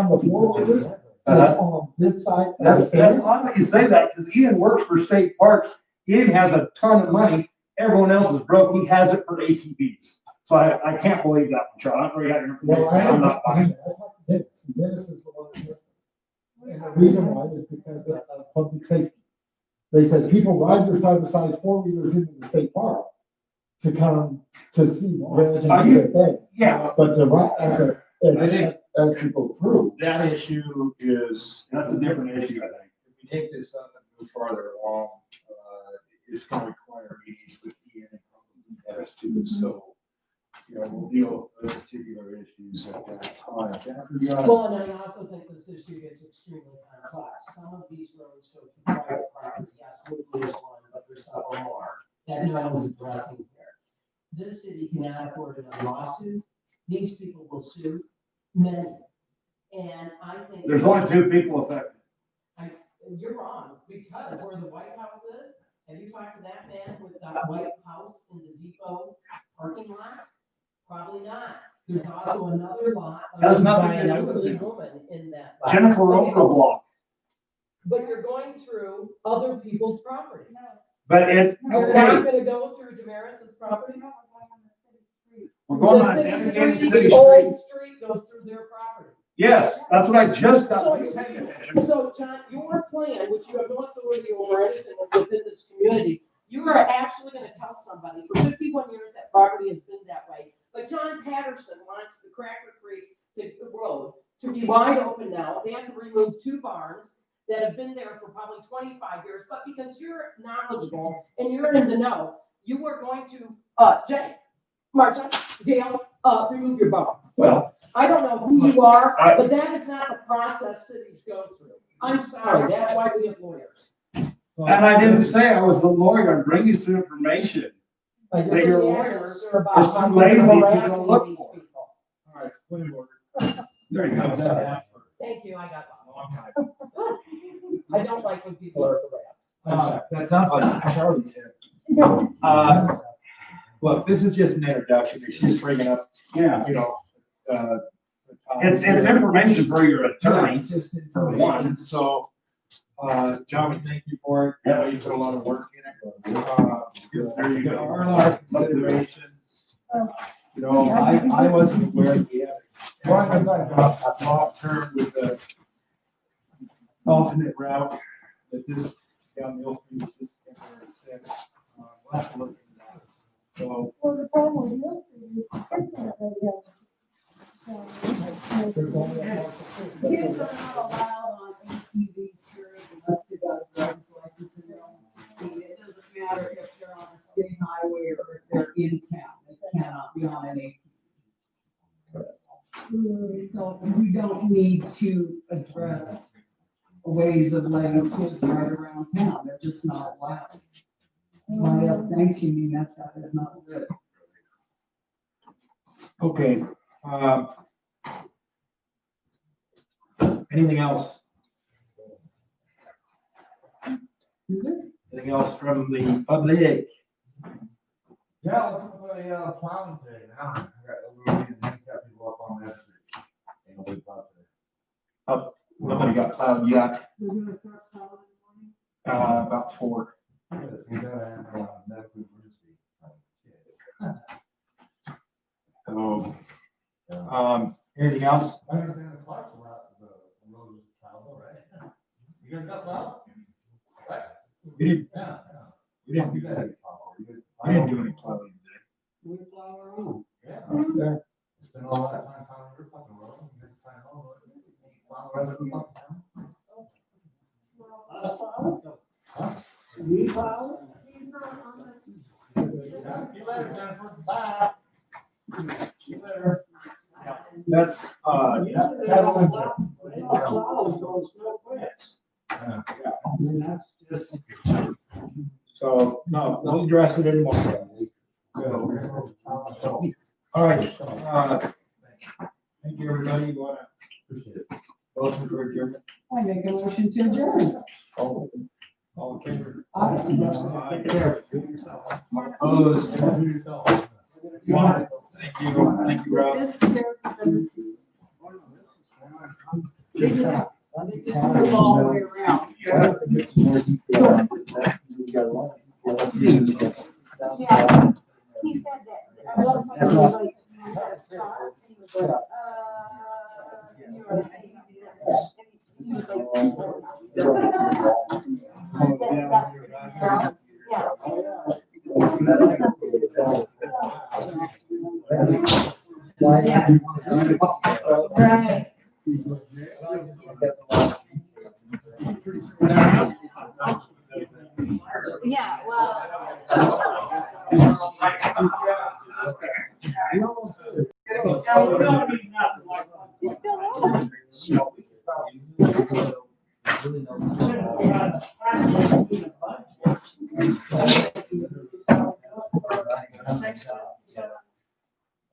[SPEAKER 1] the 4-wheelers is on this side.
[SPEAKER 10] That's odd that you say that, because Ian works for state parks. Ian has a ton of money. Everyone else is broke. He has it for ATVs. So I can't believe that one, Charlie. I don't really have your
[SPEAKER 1] Well,
[SPEAKER 10] I'm not buying it.
[SPEAKER 1] talked to Dennis. Dennis is the one that does it. And the reason why is because of public safety. They said people ride their side-by-side 4-wheelers into the state park to come to see the bridge
[SPEAKER 10] Are
[SPEAKER 1] and
[SPEAKER 10] you-
[SPEAKER 1] do their thing.
[SPEAKER 10] Yeah,
[SPEAKER 1] But the right,
[SPEAKER 11] I think-
[SPEAKER 1] as people through.
[SPEAKER 11] That issue is,
[SPEAKER 10] that's a different issue, I think.
[SPEAKER 11] if we take this up and move farther along, it's gonna require meetings with Ian and probably Dennis too, so, we'll deal with those particular issues at that time. After you got-
[SPEAKER 8] Well, and I also think this issue gets extremely complex. Some of these roads go through private property. Yes, Woodley is one, but there's several more that no one's addressing here. This city cannot afford a lawsuit. These people will sue many. And I think.
[SPEAKER 10] There's only 2 people affected.
[SPEAKER 8] You're wrong, because where the White House is, have you talked to that man with the White House in the depot parking lot? Probably not. There's also another lot.
[SPEAKER 10] Has
[SPEAKER 8] owned
[SPEAKER 10] nothing
[SPEAKER 8] by
[SPEAKER 10] to
[SPEAKER 8] an
[SPEAKER 10] do with
[SPEAKER 8] elderly
[SPEAKER 10] it.
[SPEAKER 8] woman in that. lot.
[SPEAKER 10] Jennifer
[SPEAKER 8] Okay,
[SPEAKER 10] Overblock.
[SPEAKER 8] but you're going through other people's property.
[SPEAKER 10] But it,
[SPEAKER 8] You're
[SPEAKER 10] okay,
[SPEAKER 8] not gonna go through Damaris's property.
[SPEAKER 10] we're going
[SPEAKER 8] The
[SPEAKER 10] on
[SPEAKER 8] city
[SPEAKER 10] dedicated
[SPEAKER 8] street,
[SPEAKER 10] city
[SPEAKER 8] the old
[SPEAKER 10] street.
[SPEAKER 8] street goes through their property.
[SPEAKER 10] Yes, that's what I just got.
[SPEAKER 8] So, John, your plan, which you have no authority over anything within this community, you are actually gonna tell somebody, for 51 years, that property has been that way. But John Patterson wants the Cracker Creek road to be wide open now. They have to remove 2 barns that have been there for probably 25 years, but because you're knowledgeable and you're in the know, you are going to, Jay, Marcia, Dale, remove your barns.
[SPEAKER 10] Well,
[SPEAKER 8] I don't know who you are,
[SPEAKER 10] I-
[SPEAKER 8] but that is not the process cities go through. I'm sorry, that's why we have lawyers.
[SPEAKER 10] and I didn't say I was a lawyer. I'm bringing you some information.
[SPEAKER 8] But
[SPEAKER 10] That your
[SPEAKER 8] the
[SPEAKER 10] lawyer
[SPEAKER 8] answer about
[SPEAKER 10] is too
[SPEAKER 8] how you're
[SPEAKER 10] lazy to go
[SPEAKER 8] harassing
[SPEAKER 10] look
[SPEAKER 8] these
[SPEAKER 10] for it.
[SPEAKER 8] people.
[SPEAKER 9] All right, point of order.
[SPEAKER 10] There you go.
[SPEAKER 8] Thank you, I got that. I don't like when people are harassed.
[SPEAKER 9] That sounds like Charlie's here.
[SPEAKER 1] Well, this is just an introduction. It's just bringing up,
[SPEAKER 10] Yeah.
[SPEAKER 1] you know, the
[SPEAKER 10] It's information for your attorney,
[SPEAKER 1] It's just
[SPEAKER 10] for
[SPEAKER 1] information.
[SPEAKER 10] one.
[SPEAKER 1] So, John, we thank you for it.
[SPEAKER 10] Yeah.
[SPEAKER 1] You put a lot of work in it. There are a lot of considerations. You know, I wasn't aware we had a law firm with the alternate route that this down Mill Street is just temporary access. We'll have to look into that. So,
[SPEAKER 4] Well, the problem with Mill Street is it's not really have.
[SPEAKER 2] Kids are not allowed on ATVs here unless they got a driver's license and they're on the street. It doesn't matter if they're on a state highway or if they're in town, they cannot be on an ATV. So we don't need to address ways of letting kids ride around town, they're just not allowed. My sanctioning that stuff is not good.
[SPEAKER 1] okay. Anything else? Anything else from the public?
[SPEAKER 12] Yeah, let's look at the plowing today now. We're going to handicap people up on that street. Ain't nobody plowed today.
[SPEAKER 1] Nobody got plowed yet,
[SPEAKER 2] We're gonna start plowing in the morning.
[SPEAKER 1] about 4.
[SPEAKER 12] Good, we gotta have medical emergency.
[SPEAKER 1] So, anything else?
[SPEAKER 12] I understand the clock's a lot, the road is plowed, all right? You guys got plowed? Right?
[SPEAKER 1] We didn't,
[SPEAKER 12] Yeah,
[SPEAKER 1] we didn't do
[SPEAKER 12] You
[SPEAKER 1] that.
[SPEAKER 12] gotta get plowed.
[SPEAKER 1] We didn't do any plowing today.
[SPEAKER 3] We plow our own.
[SPEAKER 12] Yeah.
[SPEAKER 1] Yeah.
[SPEAKER 12] Spend all that time plowing your fucking road, you guys plan all the way. Plow the rest of the fucking town.
[SPEAKER 3] We plow.
[SPEAKER 12] Yeah, see you later, Jennifer. Bye. See you later.
[SPEAKER 1] That's,
[SPEAKER 3] And that's just.
[SPEAKER 1] so, no, we'll address it in a moment. All right, thank you, everybody. You wanna? Motion for adjournment?
[SPEAKER 2] I make a motion to adjourn.
[SPEAKER 1] All in favor?
[SPEAKER 2] Aye.
[SPEAKER 1] Take care. Opposed? Thank you, Rob.
[SPEAKER 2] This character, they just move all the way around.
[SPEAKER 4] Yeah, he said that, a lot of my was like, he was like, you were like, he was like, right. Yeah, well. You still on?
[SPEAKER 3] Really no.